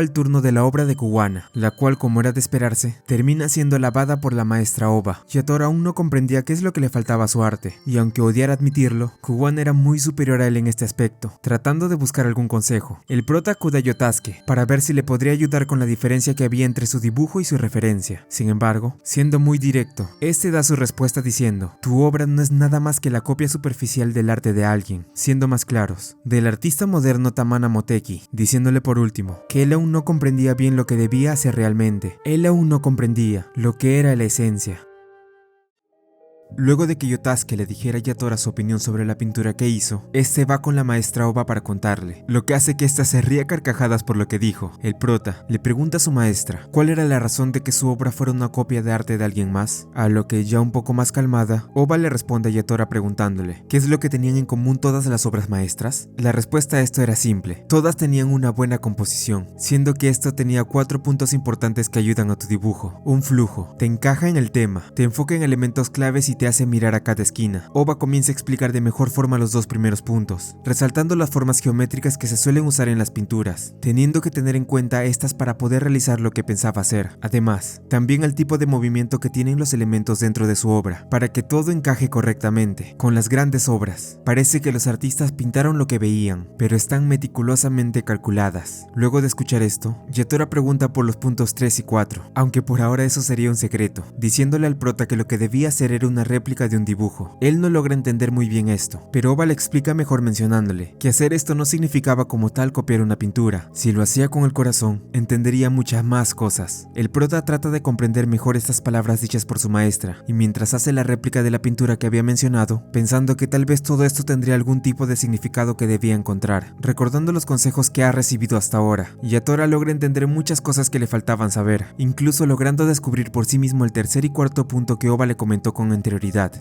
el turno de la obra de Kuwana, la cual, como era de esperarse, termina siendo alabada por la maestra Oba. Yatora aún no comprendía qué es lo que le faltaba a su arte, y aunque odiara admitirlo, Kuwana era muy superior a él en este aspecto. Tratando de buscar algún consejo, el prota acude a Yotasuke para ver si le podría ayudar con la diferencia que había entre su dibujo y su referencia. Sin embargo, siendo muy directo, este da su respuesta diciendo: tu obra no es nada más que la copia superficial del arte de alguien. Siendo más claros, del artista moderno Tamana Moteki, diciéndole por último que él aún no comprendía bien lo que debía hacer realmente. Él aún no comprendía lo que era la esencia. Luego de que Yotasuke le dijera a Yatora su opinión sobre la pintura que hizo, este va con la maestra Oba para contarle, lo que hace que ésta se ría a carcajadas por lo que dijo. El prota le pregunta a su maestra cuál era la razón de que su obra fuera una copia de arte de alguien más, a lo que, ya un poco más calmada, Oba le responde a Yatora preguntándole ¿qué es lo que tenían en común todas las obras maestras? La respuesta a esto era simple: todas tenían una buena composición, siendo que esto tenía 4 puntos importantes que ayudan a tu dibujo. Un flujo, te encaja en el tema, te enfoca en elementos claves y te hace mirar a cada esquina. Oba comienza a explicar de mejor forma los 2 primeros puntos, resaltando las formas geométricas que se suelen usar en las pinturas, teniendo que tener en cuenta estas para poder realizar lo que pensaba hacer. Además, también el tipo de movimiento que tienen los elementos dentro de su obra, para que todo encaje correctamente. Con las grandes obras, parece que los artistas pintaron lo que veían, pero están meticulosamente calculadas. Luego de escuchar esto, Yatora pregunta por los puntos 3 y 4, aunque por ahora eso sería un secreto, diciéndole al prota que lo que debía hacer era una réplica de un dibujo. Él no logra entender muy bien esto, pero Oba le explica mejor mencionándole que hacer esto no significaba como tal copiar una pintura. Si lo hacía con el corazón, entendería muchas más cosas. El prota trata de comprender mejor estas palabras dichas por su maestra, y mientras hace la réplica de la pintura que había mencionado, pensando que tal vez todo esto tendría algún tipo de significado que debía encontrar, recordando los consejos que ha recibido hasta ahora, Yatora logra entender muchas cosas que le faltaban saber, incluso logrando descubrir por sí mismo el tercer y cuarto punto que Oba le comentó con anterioridad.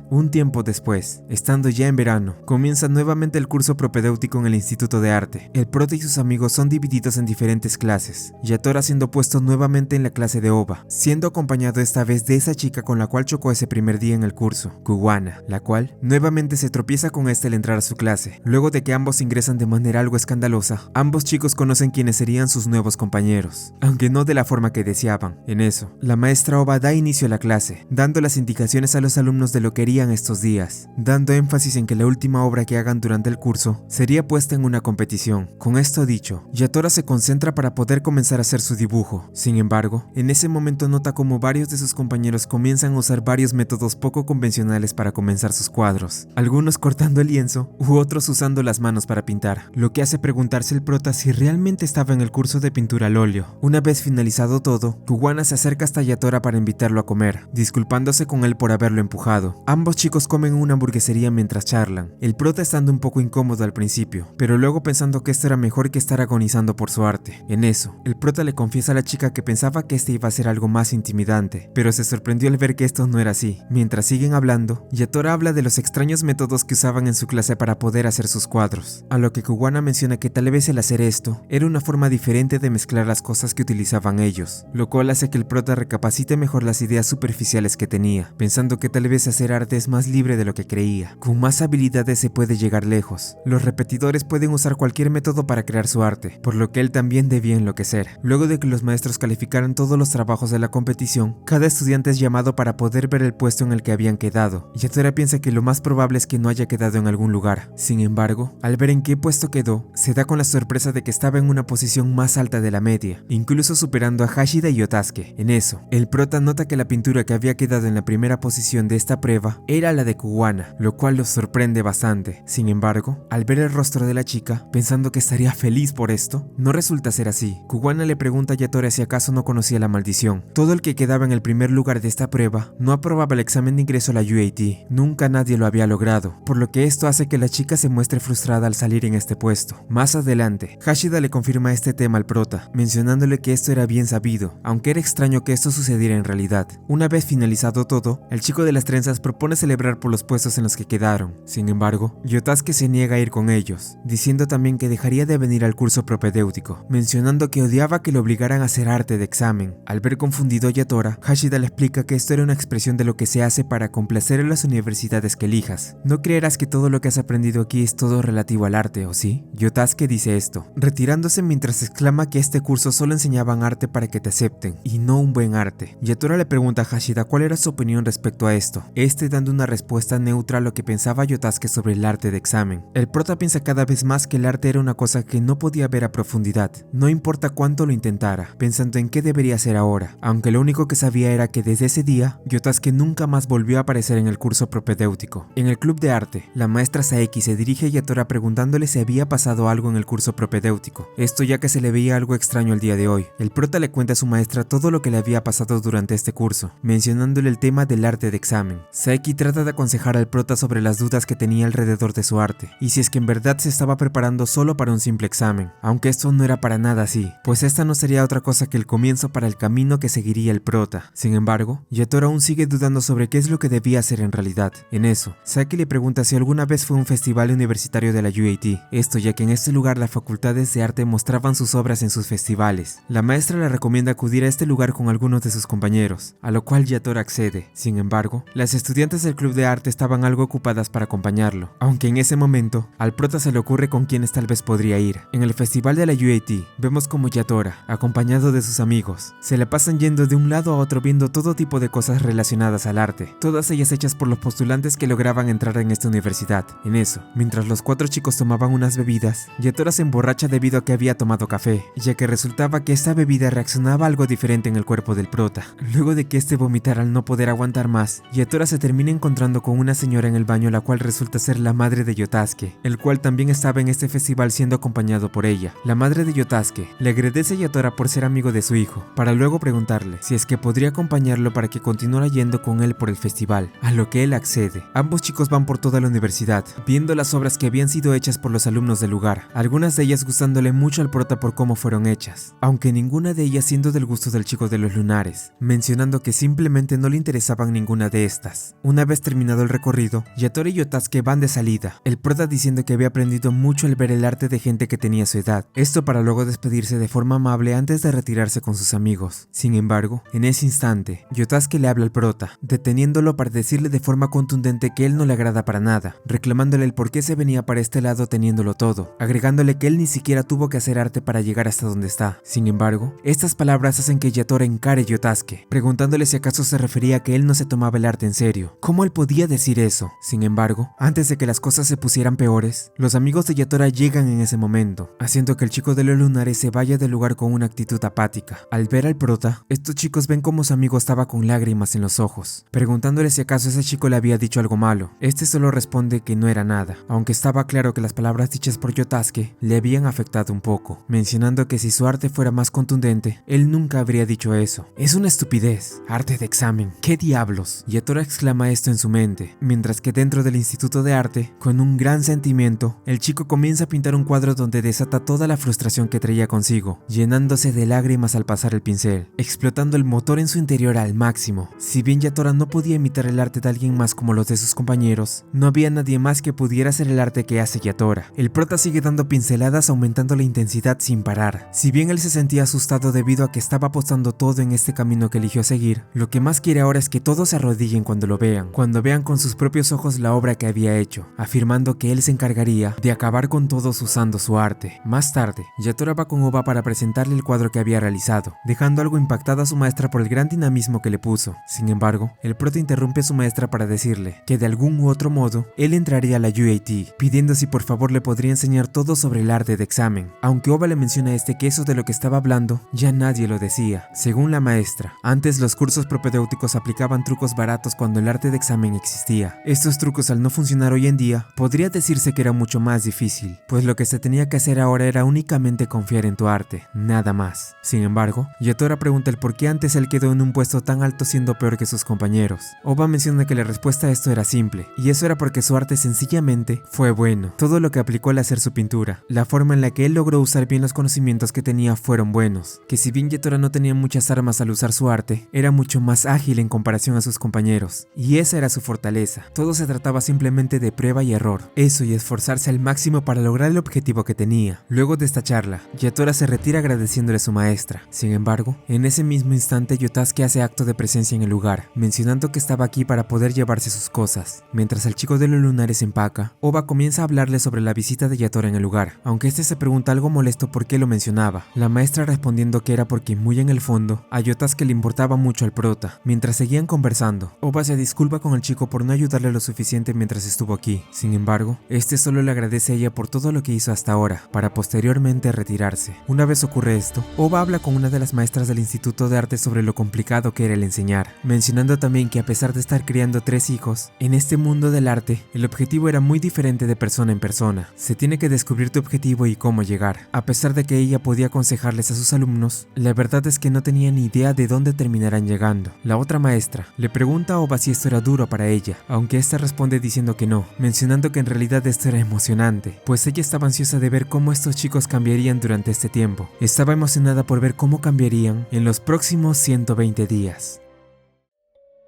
Un tiempo después, estando ya en verano, comienza nuevamente el curso propedéutico en el Instituto de Arte. El prota y sus amigos son divididos en diferentes clases, Yatora siendo puesto nuevamente en la clase de Oba, siendo acompañado esta vez de esa chica con la cual chocó ese primer día en el curso, Kuwana, la cual nuevamente se tropieza con este al entrar a su clase. Luego de que ambos ingresan de manera algo escandalosa, ambos chicos conocen quiénes serían sus nuevos compañeros, aunque no de la forma que deseaban. En eso, la maestra Oba da inicio a la clase, dando las indicaciones a los alumnos de lo que harían estos días, dando énfasis en que la última obra que hagan durante el curso sería puesta en una competición. Con esto dicho, Yatora se concentra para poder comenzar a hacer su dibujo. Sin embargo, en ese momento nota como varios de sus compañeros comienzan a usar varios métodos poco convencionales para comenzar sus cuadros, algunos cortando el lienzo u otros usando las manos para pintar, lo que hace preguntarse el prota si realmente estaba en el curso de pintura al óleo. Una vez finalizado todo, Kuwana se acerca hasta Yatora para invitarlo a comer, disculpándose con él por haberlo empujado. enojado. Ambos chicos comen en una hamburguesería mientras charlan, el prota estando un poco incómodo al principio, pero luego pensando que esto era mejor que estar agonizando por su arte. En eso, el prota le confiesa a la chica que pensaba que este iba a ser algo más intimidante, pero se sorprendió al ver que esto no era así. Mientras siguen hablando, Yatora habla de los extraños métodos que usaban en su clase para poder hacer sus cuadros, a lo que Kuwana menciona que tal vez el hacer esto era una forma diferente de mezclar las cosas que utilizaban ellos, lo cual hace que el prota recapacite mejor las ideas superficiales que tenía, pensando que tal vez hacer arte es más libre de lo que creía. Con más habilidades se puede llegar lejos. Los repetidores pueden usar cualquier método para crear su arte, por lo que él también debía enloquecer. Luego de que los maestros calificaran todos los trabajos de la competición, cada estudiante es llamado para poder ver el puesto en el que habían quedado. Yatora piensa que lo más probable es que no haya quedado en algún lugar. Sin embargo, al ver en qué puesto quedó, se da con la sorpresa de que estaba en una posición más alta de la media, incluso superando a Hashida y Yotasuke. En eso, el prota nota que la pintura que había quedado en la primera posición de esta prueba era la de Kuwana, lo cual lo sorprende bastante. Sin embargo, al ver el rostro de la chica, pensando que estaría feliz por esto, no resulta ser así. Kuwana le pregunta a Yatora si acaso no conocía la maldición. Todo el que quedaba en el primer lugar de esta prueba no aprobaba el examen de ingreso a la UAT. Nunca nadie lo había logrado, por lo que esto hace que la chica se muestre frustrada al salir en este puesto. Más adelante, Hashida le confirma este tema al prota, mencionándole que esto era bien sabido, aunque era extraño que esto sucediera en realidad. Una vez finalizado todo, el chico de las trenzas propone celebrar por los puestos en los que quedaron. Sin embargo, Yotasuke se niega a ir con ellos, diciendo también que dejaría de venir al curso propedéutico, mencionando que odiaba que le obligaran a hacer arte de examen. Al ver confundido a Yatora, Hashida le explica que esto era una expresión de lo que se hace para complacer a las universidades que elijas. No creerás que todo lo que has aprendido aquí es todo relativo al arte, ¿o sí? Yotasuke dice esto, retirándose mientras exclama que este curso solo enseñaban arte para que te acepten, y no un buen arte. Yatora le pregunta a Hashida cuál era su opinión respecto a esto, dando una respuesta neutra a lo que pensaba Yotasuke sobre el arte de examen. El prota piensa cada vez más que el arte era una cosa que no podía ver a profundidad, no importa cuánto lo intentara, pensando en qué debería hacer ahora, aunque lo único que sabía era que desde ese día, Yotasuke nunca más volvió a aparecer en el curso propedéutico. En el club de arte, la maestra Saeki se dirige a Yatora preguntándole si había pasado algo en el curso propedéutico, esto ya que se le veía algo extraño el día de hoy. El prota le cuenta a su maestra todo lo que le había pasado durante este curso, mencionándole el tema del arte de examen. Saeki trata de aconsejar al prota sobre las dudas que tenía alrededor de su arte, y si es que en verdad se estaba preparando solo para un simple examen, aunque esto no era para nada así, pues esta no sería otra cosa que el comienzo para el camino que seguiría el prota. Sin embargo, Yatora aún sigue dudando sobre qué es lo que debía hacer en realidad. En eso, Saeki le pregunta si alguna vez fue a un festival universitario de la UAT, esto ya que en este lugar las facultades de arte mostraban sus obras en sus festivales. La maestra le recomienda acudir a este lugar con algunos de sus compañeros, a lo cual Yatora accede. Sin embargo, las estudiantes del club de arte estaban algo ocupadas para acompañarlo, aunque en ese momento, al prota se le ocurre con quienes tal vez podría ir. En el festival de la UAT, vemos como Yatora, acompañado de sus amigos, se la pasan yendo de un lado a otro viendo todo tipo de cosas relacionadas al arte, todas ellas hechas por los postulantes que lograban entrar en esta universidad. En eso, mientras los cuatro chicos tomaban unas bebidas, Yatora se emborracha debido a que había tomado café, ya que resultaba que esta bebida reaccionaba algo diferente en el cuerpo del prota. Luego de que este vomitara al no poder aguantar más, Yatora se termina encontrando con una señora en el baño, la cual resulta ser la madre de Yotasuke, el cual también estaba en este festival siendo acompañado por ella. La madre de Yotasuke le agradece a Yatora por ser amigo de su hijo, para luego preguntarle si es que podría acompañarlo para que continuara yendo con él por el festival, a lo que él accede. Ambos chicos van por toda la universidad, viendo las obras que habían sido hechas por los alumnos del lugar, algunas de ellas gustándole mucho al prota por cómo fueron hechas, aunque ninguna de ellas siendo del gusto del chico de los lunares, mencionando que simplemente no le interesaban ninguna de estas. Una vez terminado el recorrido, Yatora y Yotasuke van de salida, el prota diciendo que había aprendido mucho al ver el arte de gente que tenía su edad, esto para luego despedirse de forma amable antes de retirarse con sus amigos. Sin embargo, en ese instante, Yotasuke le habla al prota, deteniéndolo para decirle de forma contundente que él no le agrada para nada, reclamándole el por qué se venía para este lado teniéndolo todo, agregándole que él ni siquiera tuvo que hacer arte para llegar hasta donde está. Sin embargo, estas palabras hacen que Yatora encare a Yotasuke, preguntándole si acaso se refería a que él no se tomaba el arte en serio. ¿Cómo él podía decir eso? Sin embargo, antes de que las cosas se pusieran peores, los amigos de Yatora llegan en ese momento, haciendo que el chico de los lunares se vaya del lugar con una actitud apática. Al ver al prota, estos chicos ven como su amigo estaba con lágrimas en los ojos, preguntándole si acaso ese chico le había dicho algo malo. Este solo responde que no era nada, aunque estaba claro que las palabras dichas por Yotasuke le habían afectado un poco, mencionando que si su arte fuera más contundente, él nunca habría dicho eso. Es una estupidez. Arte de examen. ¿Qué diablos? Yatora Yatora exclama esto en su mente, mientras que dentro del Instituto de Arte, con un gran sentimiento, el chico comienza a pintar un cuadro donde desata toda la frustración que traía consigo, llenándose de lágrimas al pasar el pincel, explotando el motor en su interior al máximo. Si bien Yatora no podía imitar el arte de alguien más como los de sus compañeros, no había nadie más que pudiera hacer el arte que hace Yatora. El prota sigue dando pinceladas aumentando la intensidad sin parar. Si bien él se sentía asustado debido a que estaba apostando todo en este camino que eligió seguir, lo que más quiere ahora es que todos se arrodillen cuando lo vean, cuando vean con sus propios ojos la obra que había hecho, afirmando que él se encargaría de acabar con todos usando su arte. Más tarde, Yatora va con Oba para presentarle el cuadro que había realizado, dejando algo impactada a su maestra por el gran dinamismo que le puso. Sin embargo, el prota interrumpe a su maestra para decirle que de algún u otro modo, él entraría a la UAT, pidiendo si por favor le podría enseñar todo sobre el arte de examen. Aunque Oba le menciona a este que eso de lo que estaba hablando, ya nadie lo decía. Según la maestra, antes los cursos propedéuticos aplicaban trucos baratos cuando el arte de examen existía. Estos trucos al no funcionar hoy en día, podría decirse que era mucho más difícil, pues lo que se tenía que hacer ahora era únicamente confiar en tu arte, nada más. Sin embargo, Yatora pregunta el por qué antes él quedó en un puesto tan alto siendo peor que sus compañeros. Oba menciona que la respuesta a esto era simple, y eso era porque su arte sencillamente fue bueno. Todo lo que aplicó al hacer su pintura, la forma en la que él logró usar bien los conocimientos que tenía fueron buenos, que si bien Yatora no tenía muchas armas al usar su arte, era mucho más ágil en comparación a sus compañeros, y esa era su fortaleza. Todo se trataba simplemente de prueba y error, eso y esforzarse al máximo para lograr el objetivo que tenía. Luego de esta charla, Yatora se retira agradeciéndole a su maestra. Sin embargo, en ese mismo instante Yotasuke hace acto de presencia en el lugar, mencionando que estaba aquí para poder llevarse sus cosas. Mientras el chico de los lunares empaca, Oba comienza a hablarle sobre la visita de Yatora en el lugar, aunque este se pregunta algo molesto por qué lo mencionaba, la maestra respondiendo que era porque muy en el fondo, a Yotasuke le importaba mucho al prota. Mientras seguían conversando, Oba se disculpa con el chico por no ayudarle lo suficiente mientras estuvo aquí. Sin embargo, este solo le agradece a ella por todo lo que hizo hasta ahora, para posteriormente retirarse. Una vez ocurre esto, Oba habla con una de las maestras del Instituto de Arte sobre lo complicado que era el enseñar, mencionando también que a pesar de estar criando 3 hijos, en este mundo del arte, el objetivo era muy diferente de persona en persona. Se tiene que descubrir tu objetivo y cómo llegar. A pesar de que ella podía aconsejarles a sus alumnos, la verdad es que no tenía ni idea de dónde terminarán llegando. La otra maestra le pregunta a Oba si esto era duro para ella, aunque esta responde diciendo que no, mencionando que en realidad esto era emocionante, pues ella estaba ansiosa de ver cómo estos chicos cambiarían durante este tiempo. Estaba emocionada por ver cómo cambiarían en los próximos 120 días.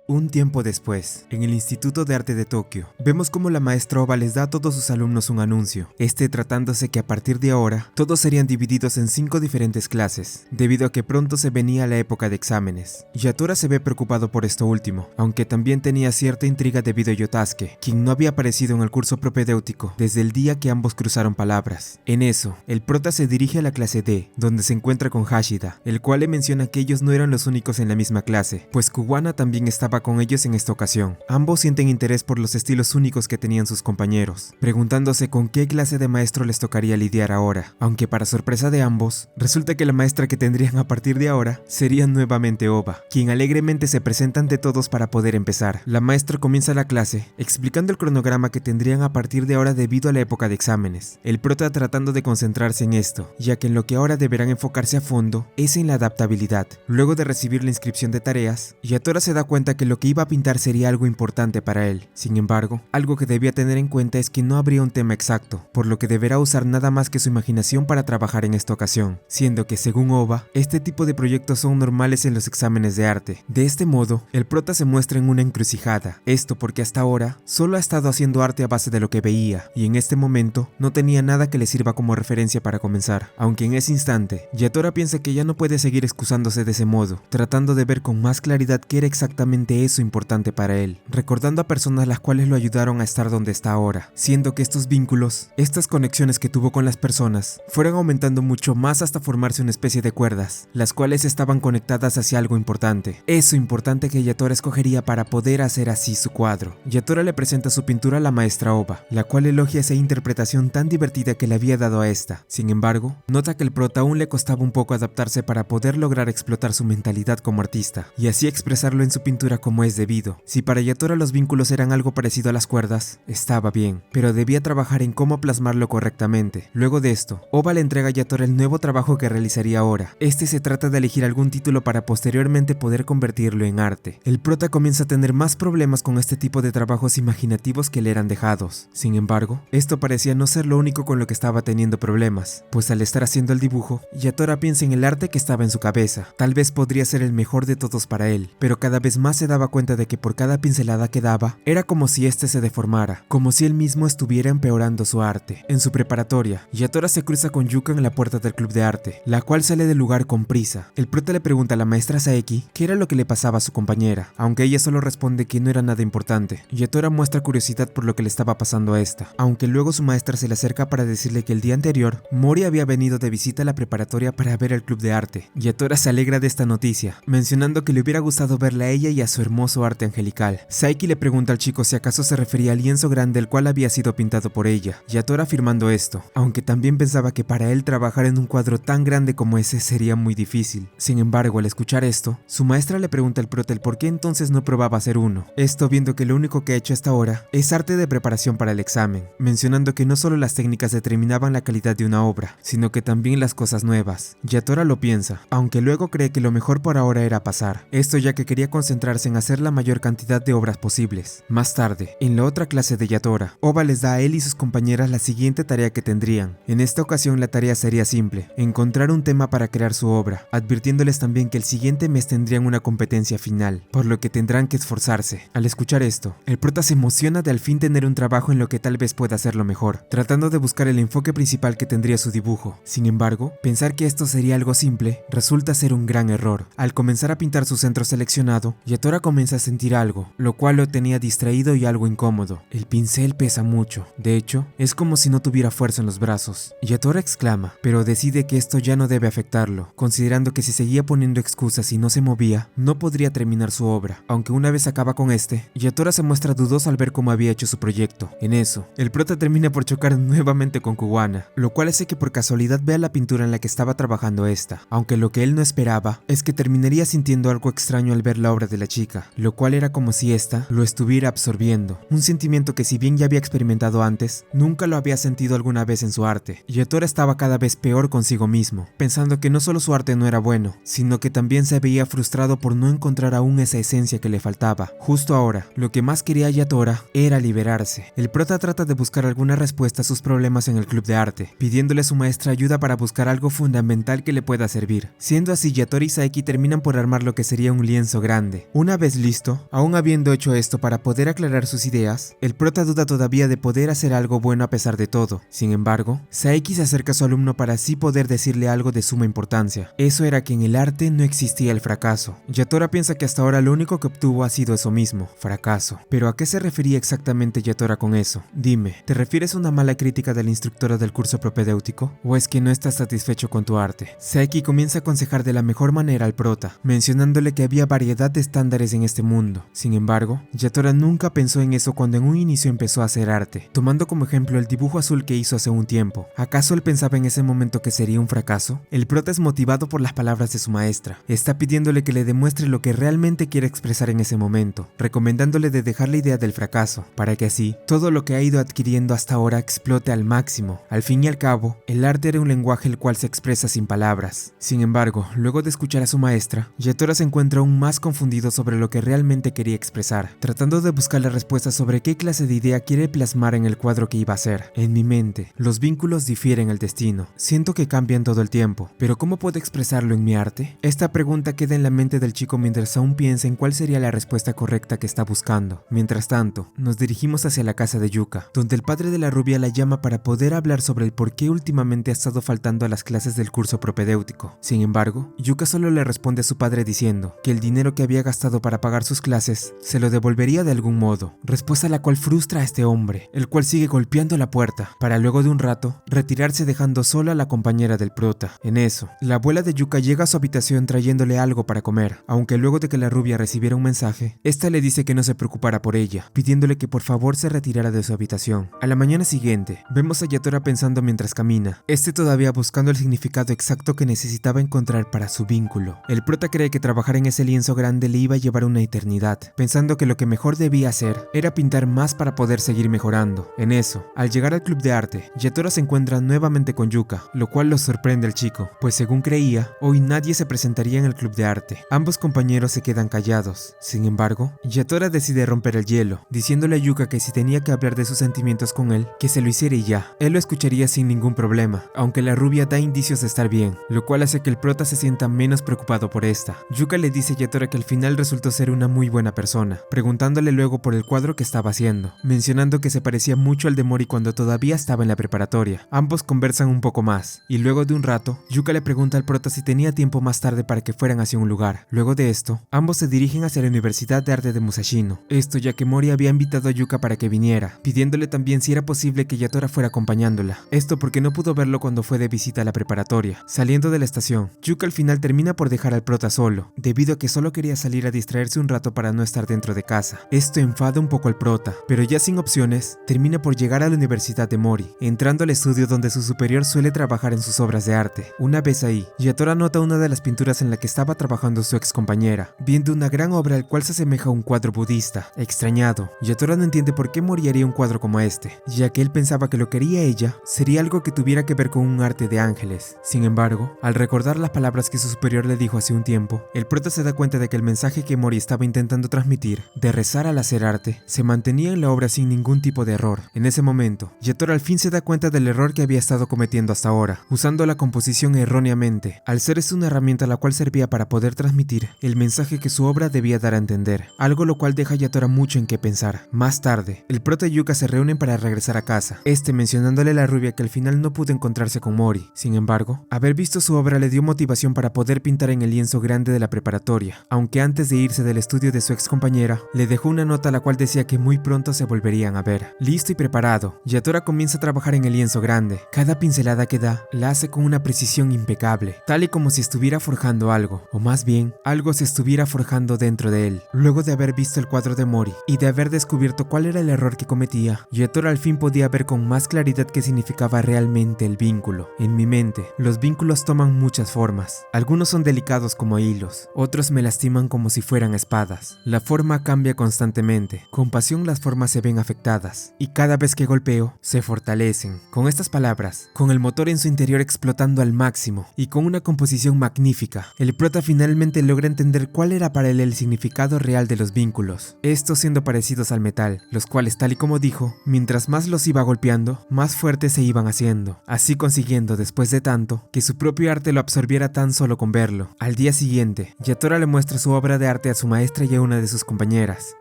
Un tiempo después, en el Instituto de Arte de Tokio, vemos como la maestra Oba les da a todos sus alumnos un anuncio, tratándose que a partir de ahora, todos serían divididos en 5 diferentes clases, debido a que pronto se venía la época de exámenes. Yatora se ve preocupado por esto último, aunque también tenía cierta intriga debido a Yotasuke, quien no había aparecido en el curso propedéutico desde el día que ambos cruzaron palabras. En eso, el prota se dirige a la clase D, donde se encuentra con Hashida, el cual le menciona que ellos no eran los únicos en la misma clase, pues Kuwana también estaba con ellos en esta ocasión. Ambos sienten interés por los estilos únicos que tenían sus compañeros, preguntándose con qué clase de maestro les tocaría lidiar ahora, aunque para sorpresa de ambos, resulta que la maestra que tendrían a partir de ahora sería nuevamente Oba, quien alegremente se presenta ante todos para poder empezar. La maestra comienza la clase explicando el cronograma que tendrían a partir de ahora debido a la época de exámenes, el prota tratando de concentrarse en esto, ya que en lo que ahora deberán enfocarse a fondo es en la adaptabilidad. Luego de recibir la inscripción de tareas, Yatora se da cuenta que lo que iba a pintar sería algo importante para él. Sin embargo, algo que debía tener en cuenta es que no habría un tema exacto, por lo que deberá usar nada más que su imaginación para trabajar en esta ocasión, siendo que según Oba, este tipo de proyectos son normales en los exámenes de arte. De este modo, el prota se muestra en una encrucijada, esto porque hasta ahora solo ha estado haciendo arte a base de lo que veía, y en este momento no tenía nada que le sirva como referencia para comenzar, aunque en ese instante, Yatora piensa que ya no puede seguir excusándose de ese modo, tratando de ver con más claridad qué era exactamente eso importante para él, recordando a personas las cuales lo ayudaron a estar donde está ahora, siendo que estos vínculos, estas conexiones que tuvo con las personas, fueron aumentando mucho más hasta formarse una especie de cuerdas, las cuales estaban conectadas hacia algo importante, eso importante que Yatora escogería para poder hacer así su cuadro. Yatora le presenta su pintura a la maestra Oba, la cual elogia esa interpretación tan divertida que le había dado a esta. Sin embargo, nota que el prota aún le costaba un poco adaptarse para poder lograr explotar su mentalidad como artista, y así expresarlo en su pintura como es debido. Si para Yatora los vínculos eran algo parecido a las cuerdas, estaba bien, pero debía trabajar en cómo plasmarlo correctamente. Luego de esto, Ova le entrega a Yatora el nuevo trabajo que realizaría ahora. Este se trata de elegir algún título para posteriormente poder convertirlo en arte. El prota comienza a tener más problemas con este tipo de trabajos imaginativos que le eran dejados. Sin embargo, esto parecía no ser lo único con lo que estaba teniendo problemas, pues al estar haciendo el dibujo, Yatora piensa en el arte que estaba en su cabeza. Tal vez podría ser el mejor de todos para él, pero cada vez más se daba cuenta de que por cada pincelada que daba, era como si este se deformara, como si él mismo estuviera empeorando su arte. En su preparatoria, Yatora se cruza con Yuka en la puerta del club de arte, la cual sale del lugar con prisa. El prota le pregunta a la maestra Saeki qué era lo que le pasaba a su compañera, aunque ella solo responde que no era nada importante. Yatora muestra curiosidad por lo que le estaba pasando a esta, aunque luego su maestra se le acerca para decirle que el día anterior, Mori había venido de visita a la preparatoria para ver el club de arte. Yatora se alegra de esta noticia, mencionando que le hubiera gustado verla a ella y a su hermoso arte angelical. Saeki le pregunta al chico si acaso se refería al lienzo grande el cual había sido pintado por ella, Yatora afirmando esto, aunque también pensaba que para él trabajar en un cuadro tan grande como ese sería muy difícil. Sin embargo, al escuchar esto, su maestra le pregunta al prota el por qué entonces no probaba hacer uno, esto viendo que lo único que ha hecho hasta ahora es arte de preparación para el examen, mencionando que no solo las técnicas determinaban la calidad de una obra, sino que también las cosas nuevas. Yatora lo piensa, aunque luego cree que lo mejor por ahora era pasar, esto ya que quería concentrarse en hacer la mayor cantidad de obras posibles. Más tarde, en la otra clase de Yatora, Ova les da a él y sus compañeras la siguiente tarea que tendrían. En esta ocasión la tarea sería simple, encontrar un tema para crear su obra, advirtiéndoles también que el siguiente mes tendrían una competencia final, por lo que tendrán que esforzarse. Al escuchar esto, el prota se emociona de al fin tener un trabajo en lo que tal vez pueda hacerlo mejor, tratando de buscar el enfoque principal que tendría su dibujo. Sin embargo, pensar que esto sería algo simple resulta ser un gran error. Al comenzar a pintar su centro seleccionado, Yatora comienza a sentir algo, lo cual lo tenía distraído y algo incómodo. El pincel pesa mucho, de hecho, es como si no tuviera fuerza en los brazos. Yatora exclama, pero decide que esto ya no debe afectarlo, considerando que si seguía poniendo excusas y no se movía, no podría terminar su obra. Aunque una vez acaba con este, Yatora se muestra dudoso al ver cómo había hecho su proyecto. En eso, el prota termina por chocar nuevamente con Kuwana, lo cual hace que por casualidad vea la pintura en la que estaba trabajando esta, aunque lo que él no esperaba es que terminaría sintiendo algo extraño al ver la obra de la chica, lo cual era como si esta lo estuviera absorbiendo, un sentimiento que si bien ya había experimentado antes, nunca lo había sentido alguna vez en su arte. Yatora estaba cada vez peor consigo mismo, pensando que no solo su arte no era bueno, sino que también se veía frustrado por no encontrar aún esa esencia que le faltaba. Justo ahora, lo que más quería Yatora era liberarse. El prota trata de buscar alguna respuesta a sus problemas en el club de arte, pidiéndole a su maestra ayuda para buscar algo fundamental que le pueda servir. Siendo así, Yatora y Saeki terminan por armar lo que sería un lienzo grande. Una vez listo, aún habiendo hecho esto para poder aclarar sus ideas, el prota duda todavía de poder hacer algo bueno a pesar de todo. Sin embargo, Saeki se acerca a su alumno para así poder decirle algo de suma importancia. Eso era que en el arte no existía el fracaso. Yatora piensa que hasta ahora lo único que obtuvo ha sido eso mismo, fracaso. Pero ¿a qué se refería exactamente Yatora con eso? Dime, ¿te refieres a una mala crítica de la instructora del curso propedéutico? ¿O es que no estás satisfecho con tu arte? Saeki comienza a aconsejar de la mejor manera al prota, mencionándole que había variedad de estándares en este mundo. Sin embargo, Yatora nunca pensó en eso cuando en un inicio empezó a hacer arte, tomando como ejemplo el dibujo azul que hizo hace un tiempo. ¿Acaso él pensaba en ese momento que sería un fracaso? El prota es motivado por las palabras de su maestra. Está pidiéndole que le demuestre lo que realmente quiere expresar en ese momento, recomendándole de dejar la idea del fracaso, para que así, todo lo que ha ido adquiriendo hasta ahora explote al máximo. Al fin y al cabo, el arte era un lenguaje el cual se expresa sin palabras. Sin embargo, luego de escuchar a su maestra, Yatora se encuentra aún más confundido sobre lo que realmente quería expresar, tratando de buscar la respuesta sobre qué clase de idea quiere plasmar en el cuadro que iba a hacer. En mi mente, los vínculos difieren el destino. Siento que cambian todo el tiempo, pero ¿cómo puedo expresarlo en mi arte? Esta pregunta queda en la mente del chico mientras aún piensa en cuál sería la respuesta correcta que está buscando. Mientras tanto, nos dirigimos hacia la casa de Yuka, donde el padre de la rubia la llama para poder hablar sobre el por qué últimamente ha estado faltando a las clases del curso propedéutico. Sin embargo, Yuka solo le responde a su padre diciendo que el dinero que había gastado para pagar sus clases se lo devolvería de algún modo, respuesta la cual frustra a este hombre, el cual sigue golpeando la puerta, para luego de un rato retirarse dejando sola a la compañera del prota. En eso, la abuela de Yuka llega a su habitación trayéndole algo para comer, aunque luego de que la rubia recibiera un mensaje, esta le dice que no se preocupara por ella, pidiéndole que por favor se retirara de su habitación. A la mañana siguiente, vemos a Yatora pensando mientras camina, todavía buscando el significado exacto que necesitaba encontrar para su vínculo. El prota cree que trabajar en ese lienzo grande le iba a llevar llevar una eternidad, pensando que lo que mejor debía hacer era pintar más para poder seguir mejorando. En eso, al llegar al club de arte, Yatora se encuentra nuevamente con Yuka, lo cual lo sorprende al chico, pues según creía, hoy nadie se presentaría en el club de arte. Ambos compañeros se quedan callados. Sin embargo, Yatora decide romper el hielo, diciéndole a Yuka que si tenía que hablar de sus sentimientos con él, que se lo hiciera y ya. Él lo escucharía sin ningún problema, aunque la rubia da indicios de estar bien, lo cual hace que el prota se sienta menos preocupado por esta. Yuka le dice a Yatora que al final resultó ser una muy buena persona, preguntándole luego por el cuadro que estaba haciendo, mencionando que se parecía mucho al de Mori cuando todavía estaba en la preparatoria. Ambos conversan un poco más, y luego de un rato, Yuka le pregunta al prota si tenía tiempo más tarde para que fueran hacia un lugar. Luego de esto, ambos se dirigen hacia la Universidad de Arte de Musashino, esto ya que Mori había invitado a Yuka para que viniera, pidiéndole también si era posible que Yatora fuera acompañándola, esto porque no pudo verlo cuando fue de visita a la preparatoria. Saliendo de la estación, Yuka al final termina por dejar al prota solo, debido a que solo quería salir a distraerse un rato para no estar dentro de casa. Esto enfada un poco al prota, pero ya sin opciones, termina por llegar a la Universidad de Mori, entrando al estudio donde su superior suele trabajar en sus obras de arte. Una vez ahí, Yatora nota una de las pinturas en la que estaba trabajando su ex compañera, viendo una gran obra al cual se asemeja a un cuadro budista. Extrañado, Yatora no entiende por qué Mori haría un cuadro como este, ya que él pensaba que lo que haría ella sería algo que tuviera que ver con un arte de ángeles. Sin embargo, al recordar las palabras que su superior le dijo hace un tiempo, el prota se da cuenta de que el mensaje que Mori estaba intentando transmitir, de rezar al hacer arte, se mantenía en la obra sin ningún tipo de error. En ese momento, Yatora al fin se da cuenta del error que había estado cometiendo hasta ahora, usando la composición erróneamente, al ser esta una herramienta la cual servía para poder transmitir el mensaje que su obra debía dar a entender, algo lo cual deja a Yatora mucho en qué pensar. Más tarde, el prota y Yuka se reúnen para regresar a casa, mencionándole a la rubia que al final no pudo encontrarse con Mori. Sin embargo, haber visto su obra le dio motivación para poder pintar en el lienzo grande de la preparatoria, aunque antes de irse del estudio de su ex compañera, le dejó una nota la cual decía que muy pronto se volverían a ver. Listo y preparado, Yatora comienza a trabajar en el lienzo grande. Cada pincelada que da, la hace con una precisión impecable, tal y como si estuviera forjando algo, o más bien, algo se estuviera forjando dentro de él. Luego de haber visto el cuadro de Mori, y de haber descubierto cuál era el error que cometía, Yatora al fin podía ver con más claridad qué significaba realmente el vínculo. En mi mente, los vínculos toman muchas formas. Algunos son delicados como hilos, otros me lastiman como si fueran espadas. La forma cambia constantemente, con pasión las formas se ven afectadas, y cada vez que golpeo, se fortalecen. Con estas palabras, con el motor en su interior explotando al máximo, y con una composición magnífica, el prota finalmente logra entender cuál era para él el significado real de los vínculos, estos siendo parecidos al metal, los cuales tal y como dijo, mientras más los iba golpeando, más fuertes se iban haciendo, así consiguiendo después de tanto, que su propio arte lo absorbiera tan solo con verlo. Al día siguiente, Yatora le muestra su obra de arte a su maestra y a una de sus compañeras,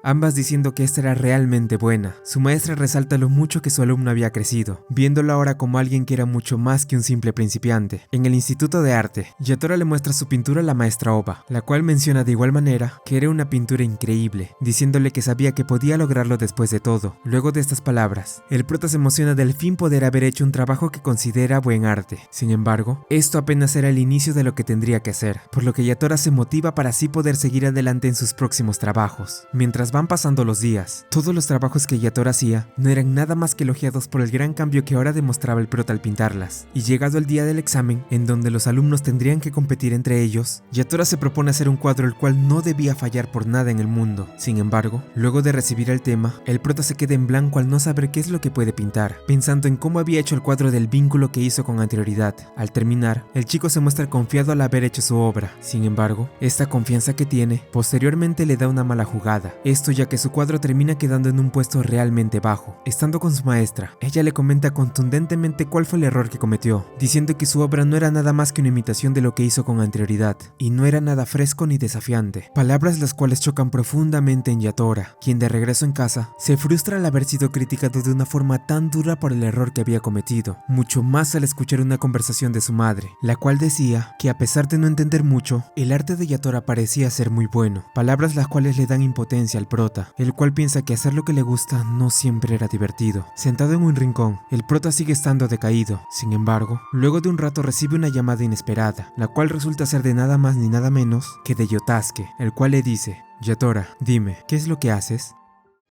ambas diciendo que esta era realmente buena. Su maestra resalta lo mucho que su alumno había crecido, viéndolo ahora como alguien que era mucho más que un simple principiante. En el instituto de arte, Yatora le muestra su pintura a la maestra Oba, la cual menciona de igual manera que era una pintura increíble, diciéndole que sabía que podía lograrlo después de todo. Luego de estas palabras, el prota se emociona de al fin poder haber hecho un trabajo que considera buen arte. Sin embargo, esto apenas era el inicio de lo que tendría que hacer, por lo que Yatora se motiva para así poder seguir adelante en sus próximos trabajos. Mientras van pasando los días, todos los trabajos que Yatora hacía no eran nada más que elogiados por el gran cambio que ahora demostraba el prota al pintarlas. Y llegado el día del examen, en donde los alumnos tendrían que competir entre ellos, Yatora se propone hacer un cuadro el cual no debía fallar por nada en el mundo. Sin embargo, luego de recibir el tema, el prota se queda en blanco al no saber qué es lo que puede pintar, pensando en cómo había hecho el cuadro del vínculo que hizo con anterioridad. Al terminar, el chico se muestra confiado al haber hecho su obra. Sin embargo, esta confianza que tiene, posteriormente le da una mala jugada. Esto ya que su cuadro termina quedando en un puesto realmente bajo. Estando con su maestra, ella le comenta contundentemente cuál fue el error que cometió, diciendo que su obra no era nada más que una imitación de lo que hizo con anterioridad, y no era nada fresco ni desafiante. Palabras las cuales chocan profundamente en Yatora, quien de regreso en casa, se frustra al haber sido criticado de una forma tan dura por el error que había cometido, mucho más al escuchar una conversación de su madre, la cual decía que a pesar de no entender mucho, el arte de Yatora parecía ser muy bueno, palabras las cuales le dan impotencia al prota, el cual piensa que hacer lo que le gusta no siempre era divertido. Sentado en un rincón, el prota sigue estando decaído. Sin embargo, luego de un rato recibe una llamada inesperada, la cual resulta ser de nada más ni nada menos que de Yotasuke, el cual le dice: Yatora, dime, ¿qué es lo que haces?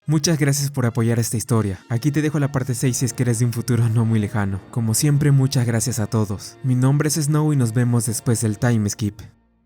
Muchas gracias por apoyar esta historia. Aquí te dejo la parte 6 si es que eres de un futuro no muy lejano. Como siempre, muchas gracias a todos. Mi nombre es Snow y nos vemos después del time skip.